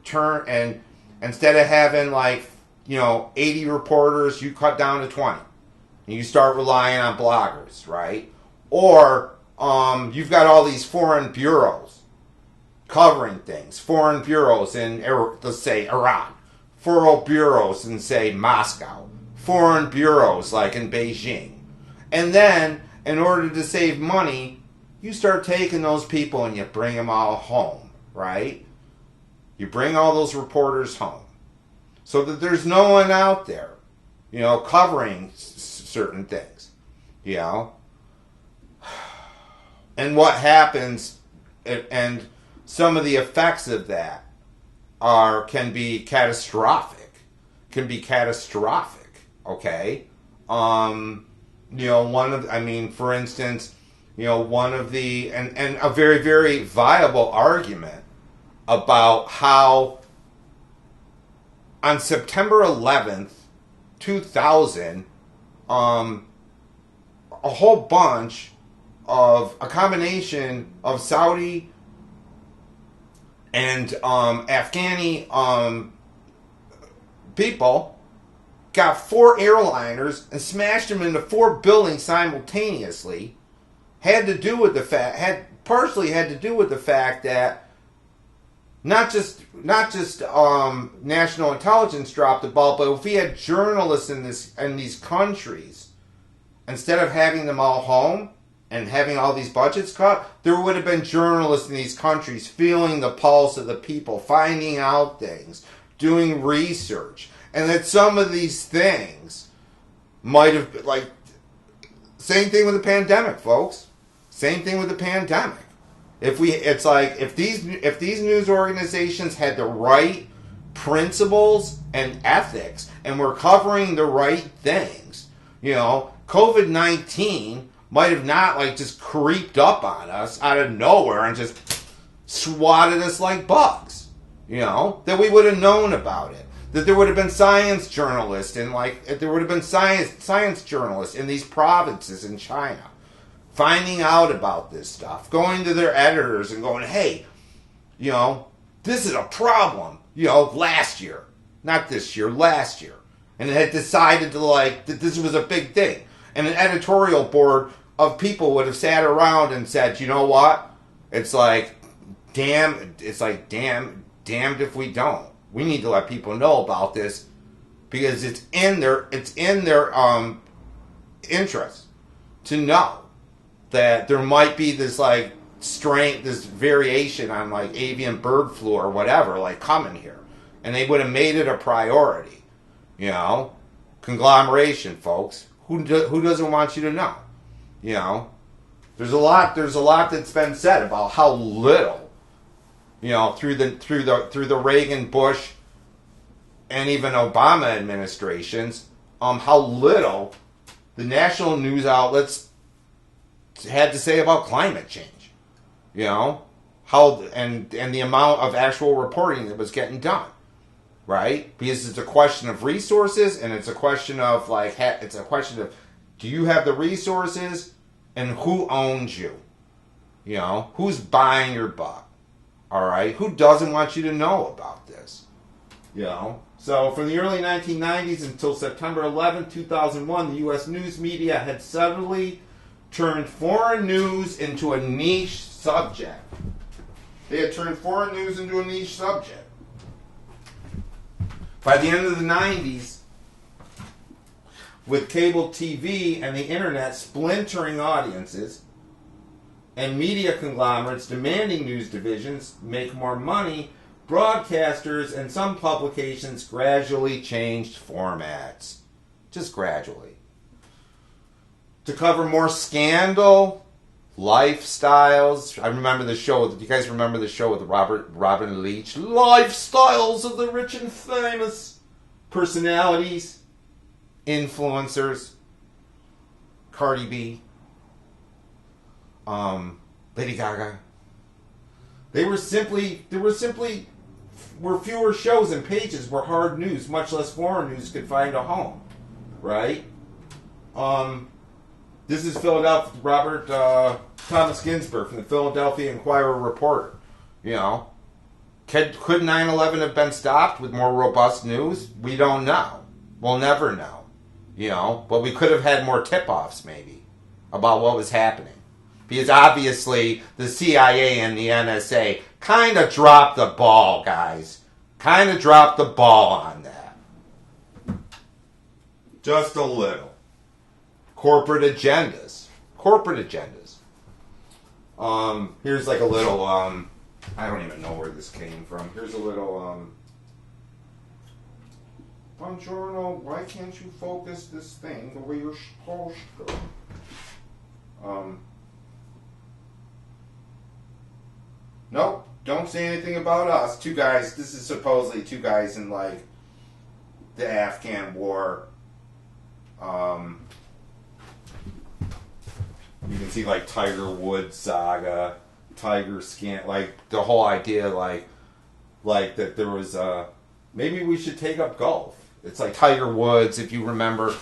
turn and instead of having 80 reporters, you cut down to 20. And you start relying on bloggers, right? Or you've got all these foreign bureaus covering things. Foreign bureaus in, let's say, Iran. Foreign bureaus in, say, Moscow. Foreign bureaus like in Beijing. And then, in order to save money, you start taking those people and you bring them all home, right? You bring all those reporters home. So that there's no one out there, covering certain things, And what happens, and some of the effects of that can be catastrophic. Okay? For instance, one of the, and a very, very viable argument about how on September 11th, 2000, a whole bunch of a combination of Saudi and Afghani people got 4 airliners and smashed them into 4 buildings simultaneously. Partially had to do with the fact that not just national intelligence dropped the ball, but if we had journalists in these countries, instead of having them all home and having all these budgets cut, there would have been journalists in these countries feeling the pulse of the people, finding out things, doing research, and that some of these things might have been same thing with the pandemic, folks. Same thing with the pandemic. If these news organizations had the right principles and ethics and were covering the right things, COVID-19 might have not just creeped up on us out of nowhere and just swatted us like bugs. That we would have known about it. That there would have been science journalists in science journalists in these provinces in China finding out about this stuff, going to their editors and going, hey, this is a problem, last year. Not this year, last year. And it had decided that this was a big thing. And an editorial board of people would have sat around and said, you know what? Damned if we don't. We need to let people know about this because it's in their interest to know that there might be this this variation on avian bird flu or whatever coming here, and they would have made it a priority. Conglomeration, folks. Who doesn't want you to know? There's a lot that's been said about how little, through the Reagan, Bush, and even Obama administrations, how little the national news outlets had to say about climate change. How and the amount of actual reporting that was getting done, right? Because it's a question of resources, and it's a question of do you have the resources, and who owns you? Who's buying your buck? All right, who doesn't want you to know about this? So from the early 1990s until September 11, 2001, the U.S. news media had subtly turned foreign news into a niche subject. They had turned foreign news into a niche subject. By the end of the 90s, with cable TV and the internet splintering audiences, and media conglomerates demanding news divisions make more money, broadcasters and some publications gradually changed formats. Just gradually. To cover more scandal, lifestyles. I remember the show. Do you guys remember the show with Robin Leach? Lifestyles of the rich and famous. Personalities. Influencers. Cardi B. Lady Gaga. There were fewer shows and pages where hard news, much less foreign news, could find a home. Right? This is Philadelphia, Robert Thomas Ginsburg from the Philadelphia Inquirer Reporter. You know, could 9/11 have been stopped with more robust news? We don't know. We'll never know. You know, but we could have had more tip-offs maybe about what was happening. Because obviously the CIA and the NSA kind of dropped the ball, guys. Kind of dropped the ball on that. Just a little. Corporate agendas. Here's like a little, I don't even know where this came from. Here's a little, Buongiorno, why can't you focus this thing the way you're supposed to? Nope, don't say anything about us. Two guys, this is supposedly two guys in like the Afghan war. You can see like Tiger Woods saga, Tiger Scan, like the whole idea like that there was maybe we should take up golf. It's like Tiger Woods, if you remember,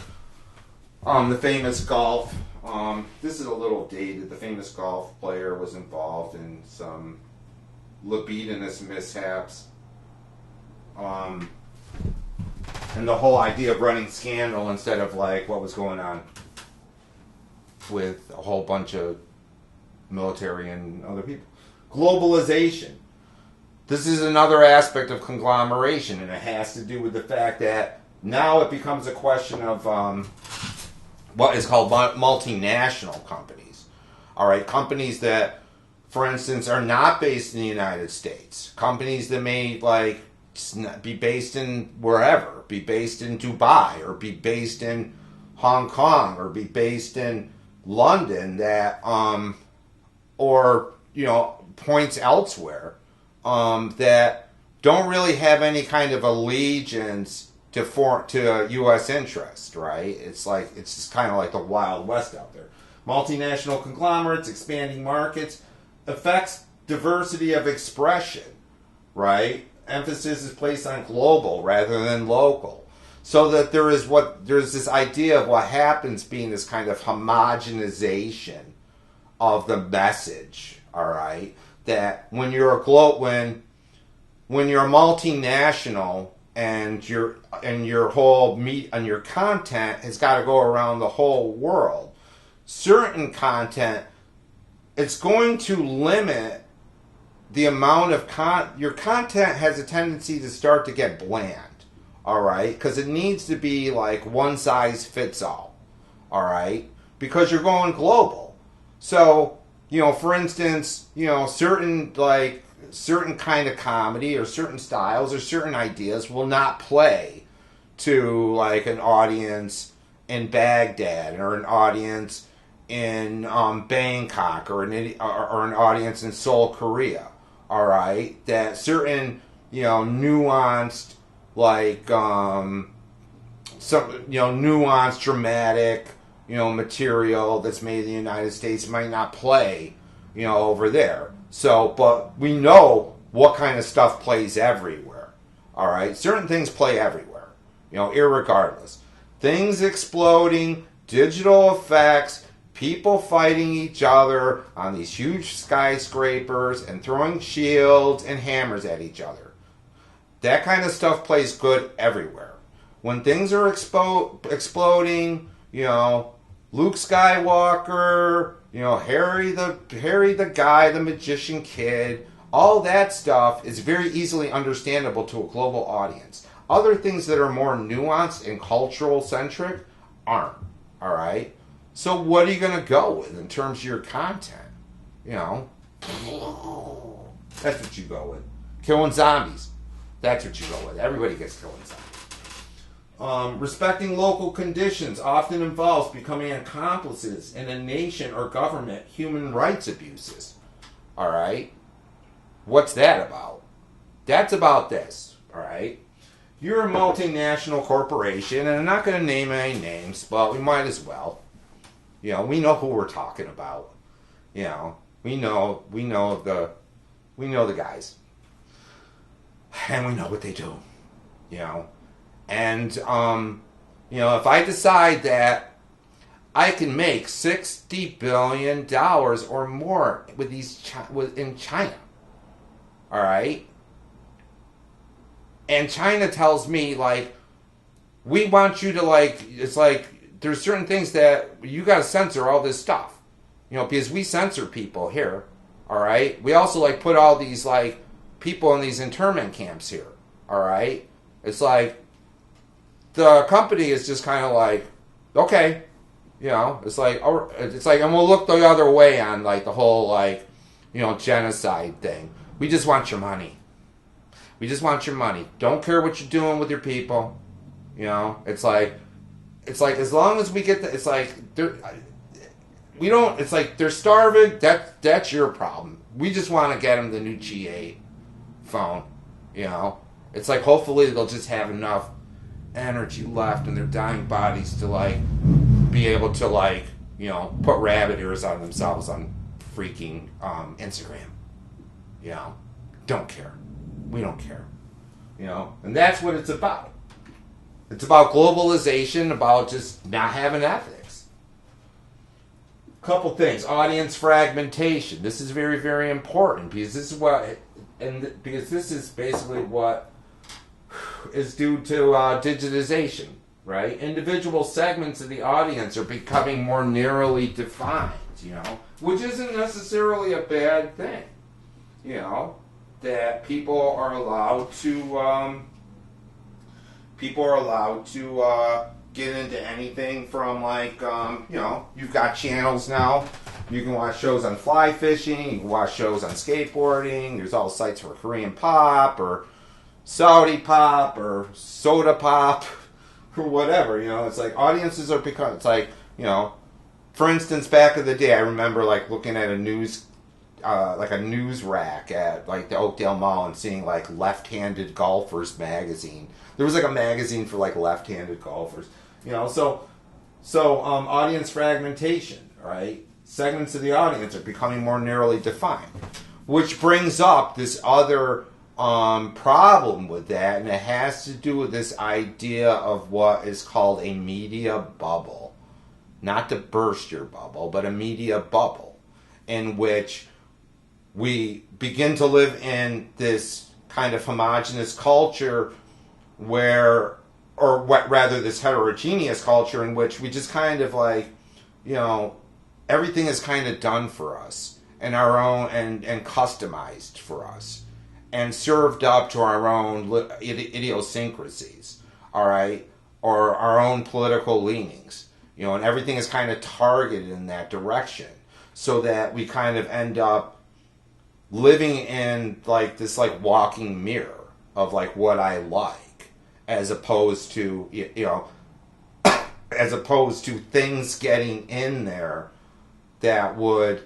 the famous golf. This is a little dated. The famous golf player was involved in some libidinous mishaps. And the whole idea of running scandal instead of like what was going on with a whole bunch of military and other people. Globalization. This is another aspect of conglomeration, and it has to do with the fact that now it becomes a question of what is called multinational companies. All right, companies that, for instance, are not based in the United States. Companies that may like be based in wherever, be based in Dubai, or be based in Hong Kong, or be based in London, that or you know, points elsewhere that don't really have any kind of allegiance to U.S. interest, right? It's just kind of like the Wild West out there. Multinational conglomerates, expanding markets, affects diversity of expression, right? Emphasis is placed on global rather than local. So that there's this idea of what happens being this kind of homogenization of the message, all right? That when you're when you're a multinational and your whole and your content has got to go around the whole world, certain content, it's going to limit the amount of your content has a tendency to start to get bland. All right, because it needs to be like one size fits all. All right, because you're going global. So, you know, for instance, you know, certain kind of comedy or certain styles or certain ideas will not play to like an audience in Baghdad or an audience in Bangkok or an audience in Seoul, Korea. All right, that certain, you know, nuanced, like some, you know, nuanced, dramatic, you know, material that's made in the United States might not play, you know, over there. So, but we know what kind of stuff plays everywhere. All right, certain things play everywhere, you know, irregardless. Things exploding, digital effects, people fighting each other on these huge skyscrapers and throwing shields and hammers at each other. That kind of stuff plays good everywhere. When things are exploding, you know, Luke Skywalker, you know, Harry the guy, the magician kid, all that stuff is very easily understandable to a global audience. Other things that are more nuanced and cultural centric aren't. All right? So what are you going to go with in terms of your content? You know, that's what you go with. Killing zombies. That's what you go with. Everybody gets killing zombies. Respecting local conditions often involves becoming accomplices in a nation or government human rights abuses. All right? What's that about? That's about this. All right? You're a multinational corporation, and I'm not going to name any names, but we might as well. You know, we know who we're talking about. You know, we know the guys, and we know what they do. You know, and you know, if I decide that I can make $60 billion or more with in China, all right, and China tells me, like, we want you to, like, it's like there's certain things that you got to censor all this stuff, you know, because we censor people here, all right. We also, like, put all these, like, people in these internment camps here, all right. It's like the company is just kind of like, okay, you know, it's like, and we'll look the other way on, like, the whole, like, you know, genocide thing. We just want your money. We just want your money. Don't care what you're doing with your people. You know, it's like as long as we get it's like we don't. It's like they're starving. That's your problem. We just want to get them the new G8 phone. You know, it's like hopefully they'll just have enough energy left in their dying bodies to, like, be able to, like, you know, put rabbit ears on themselves on freaking Instagram. You know, don't care. We don't care. You know, and that's what it's about. It's about globalization, about just not having ethics. Couple things. Audience fragmentation. This is very, very important because this is because this is basically what is due to digitization, right? Individual segments of the audience are becoming more narrowly defined, you know, which isn't necessarily a bad thing, you know. That people are allowed to get into anything from, like, you know, you've got channels now. You can watch shows on fly fishing. You can watch shows on skateboarding. There's all sites for Korean pop or Saudi pop or soda pop or whatever. You know, it's like audiences are becoming. It's like, you know, for instance, back in the day, I remember, like, looking at a news rack at, like, the Oakdale Mall and seeing, like, Left-Handed Golfers magazine. There was, like, a magazine for, like, left-handed golfers, you know. So audience fragmentation, right? Segments of the audience are becoming more narrowly defined, which brings up this other problem with that, and it has to do with this idea of what is called a media bubble. Not to burst your bubble, but a media bubble in which we begin to live in this kind of homogenous culture rather this heterogeneous culture in which we just kind of, like, you know, everything is kind of done for us and our own and customized for us and served up to our own idiosyncrasies, all right, or our own political leanings, you know, and everything is kind of targeted in that direction so that we kind of end up living in, like, this, like, walking mirror of, like, what I like, as opposed to, you know, as opposed to things getting in there that would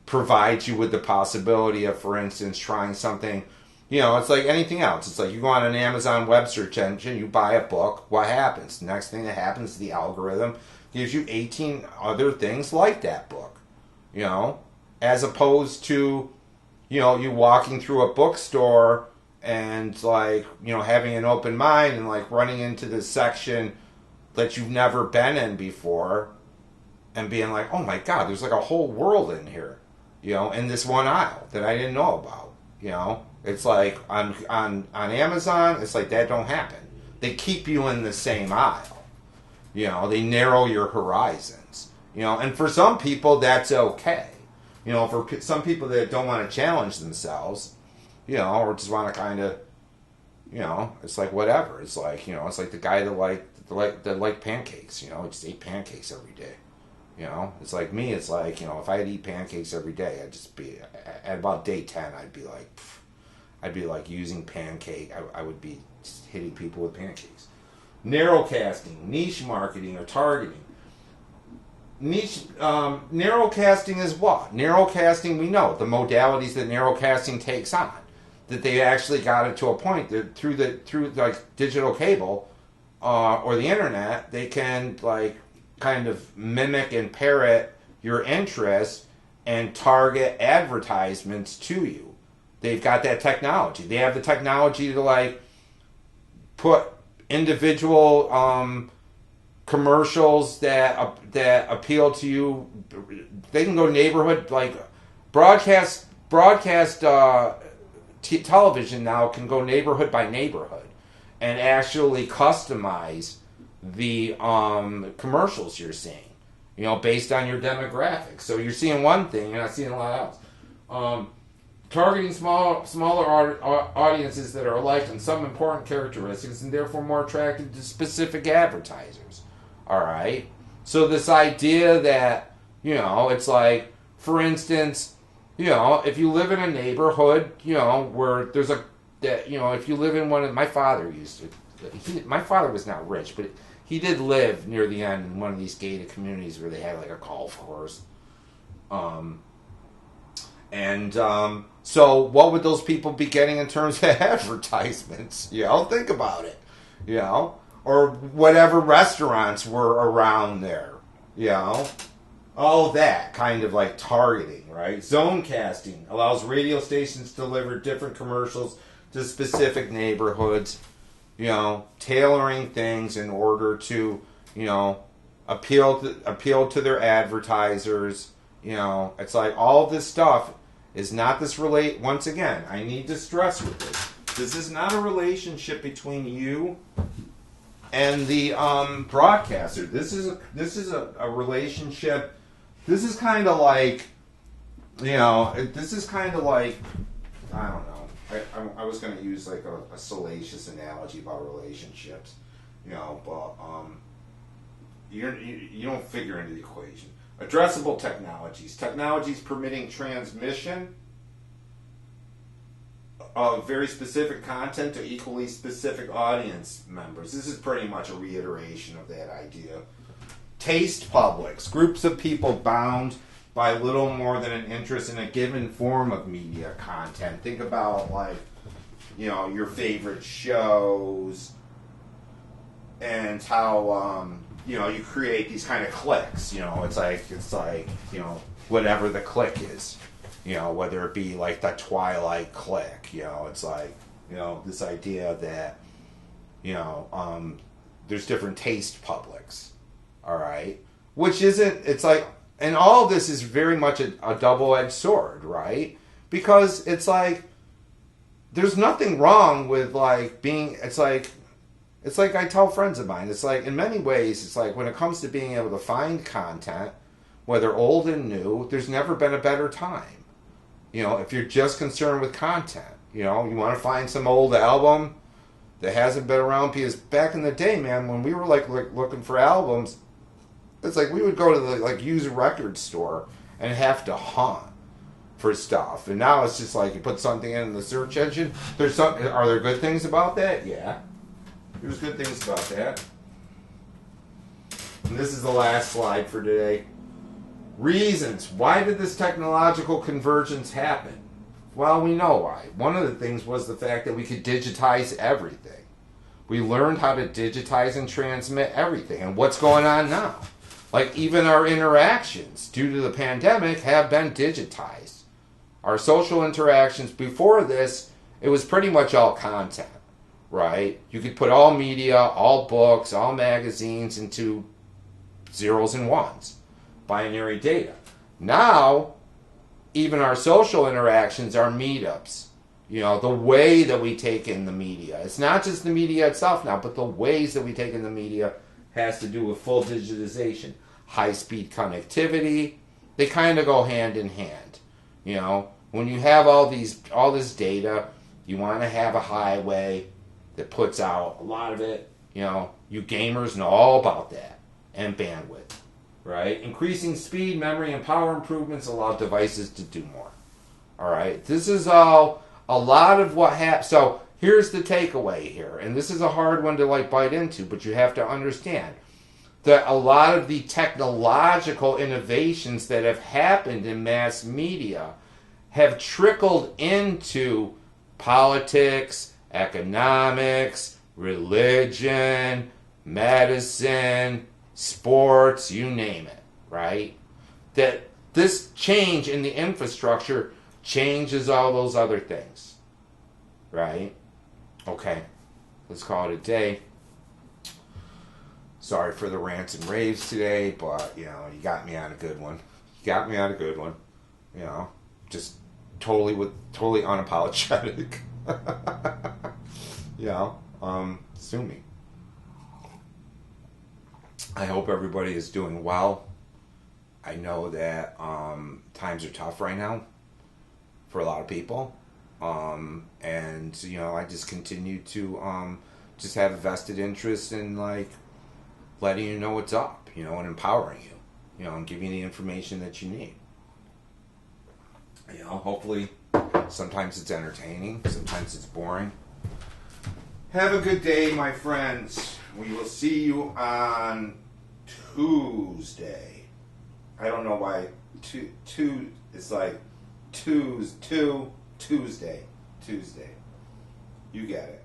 provide you with the possibility of, for instance, trying something. You know, it's like anything else. It's like you go on an Amazon web search engine, you buy a book, what happens? The next thing that happens, the algorithm gives you 18 other things like that book, you know, as opposed to, you know, you walking through a bookstore and, like, you know, having an open mind and, like, running into this section that you've never been in before and being like, oh my God, there's, like, a whole world in here, you know, in this one aisle that I didn't know about, you know. It's like on Amazon, it's like that don't happen. They keep you in the same aisle, you know, they narrow your horizons, you know, and for some people that's okay. You know, for some people that don't want to challenge themselves, you know, or just want to kind of, you know, it's like whatever. It's like, you know, it's like the guy that liked pancakes, you know, just ate pancakes every day. You know, it's like me, it's like, you know, if I had to eat pancakes every day, I'd just be, at about day 10, I'd be like, I'd be like using pancake. I would be hitting people with pancakes. Narrowcasting, niche marketing, or targeting. Narrowcasting is what? Narrowcasting, we know the modalities that narrowcasting takes on. That they actually got it to a point that through like digital cable or the internet, they can like kind of mimic and parrot your interests and target advertisements to you. They've got that technology. They have the technology to like put individual commercials that appeal to you. They can go neighborhood, like broadcast television now can go neighborhood by neighborhood and actually customize the commercials you're seeing, based on your demographics. So you're seeing one thing, you're not seeing a lot else. Targeting smaller audiences that are alike in some important characteristics and therefore more attractive to specific advertisers. All right. So this idea that it's like, for instance, if you live in a neighborhood, where there's if you live in my father my father was not rich, but he did live near the end in one of these gated communities where they had like a golf course. So what would those people be getting in terms of advertisements? Think about it. Or whatever restaurants were around there. All that kind of like targeting, right? Zone casting allows radio stations to deliver different commercials to specific neighborhoods, tailoring things in order to, appeal to their advertisers. It's like all this stuff is not this once again, I need to stress with this. This is not a relationship between you and the broadcaster. This is a relationship. This is kind of like, I don't know. I was going to use like a salacious analogy about relationships, but you don't figure into the equation. Addressable technologies permitting transmission of very specific content to equally specific audience members. This is pretty much a reiteration of that idea. Taste publics, groups of people bound by little more than an interest in a given form of media content. Think about like, your favorite shows and how you create these kind of cliques. It's like whatever the clique is. Whether it be like the Twilight clique. It's like this idea that there's different taste publics. All right, which isn't. It's like, and all of this is very much a double-edged sword, right? Because it's like there's nothing wrong with like being. It's like I tell friends of mine. It's like in many ways, it's like when it comes to being able to find content, whether old and new, there's never been a better time. If you're just concerned with content, you want to find some old album that hasn't been around. Because back in the day, man, when we were like looking for albums, it's like we would go to the like used record store and have to hunt for stuff. And now it's just like you put something in the search engine. Are there good things about that? Yeah. There's good things about that. And this is the last slide for today. Reasons. Why did this technological convergence happen? Well, we know why. One of the things was the fact that we could digitize everything. We learned how to digitize and transmit everything. And what's going on now? Like even our interactions due to the pandemic have been digitized. Our social interactions before this, it was pretty much all content, right? You could put all media, all books, all magazines into zeros and ones. Binary data. Now, even our social interactions are meetups. The way that we take in the media. It's not just the media itself now, but the ways that we take in the media has to do with full digitization. High-speed connectivity. They kind of go hand in hand. When you have all this data, you want to have a highway that puts out a lot of it. You gamers know all about that. And bandwidth. Right? Increasing speed, memory, and power improvements allow devices to do more. All right? This is all a lot of what happens. So here's the takeaway here, and this is a hard one to like bite into, but you have to understand that a lot of the technological innovations that have happened in mass media have trickled into politics, economics, religion, medicine, sports, you name it, right? That this change in the infrastructure changes all those other things, right? Okay, let's call it a day. Sorry for the rants and raves today, but, you know, you got me on a good one. You know, just totally unapologetic. You know, sue me. I hope everybody is doing well. I know that times are tough right now for a lot of people. And, you know, I just continue to just have a vested interest in, like, letting you know what's up, you know, and empowering you, you know, and giving you the information that you need. You know, hopefully sometimes it's entertaining, sometimes it's boring. Have a good day, my friends. We will see you on Tuesday. I don't know why it's like Tuesday. You get it.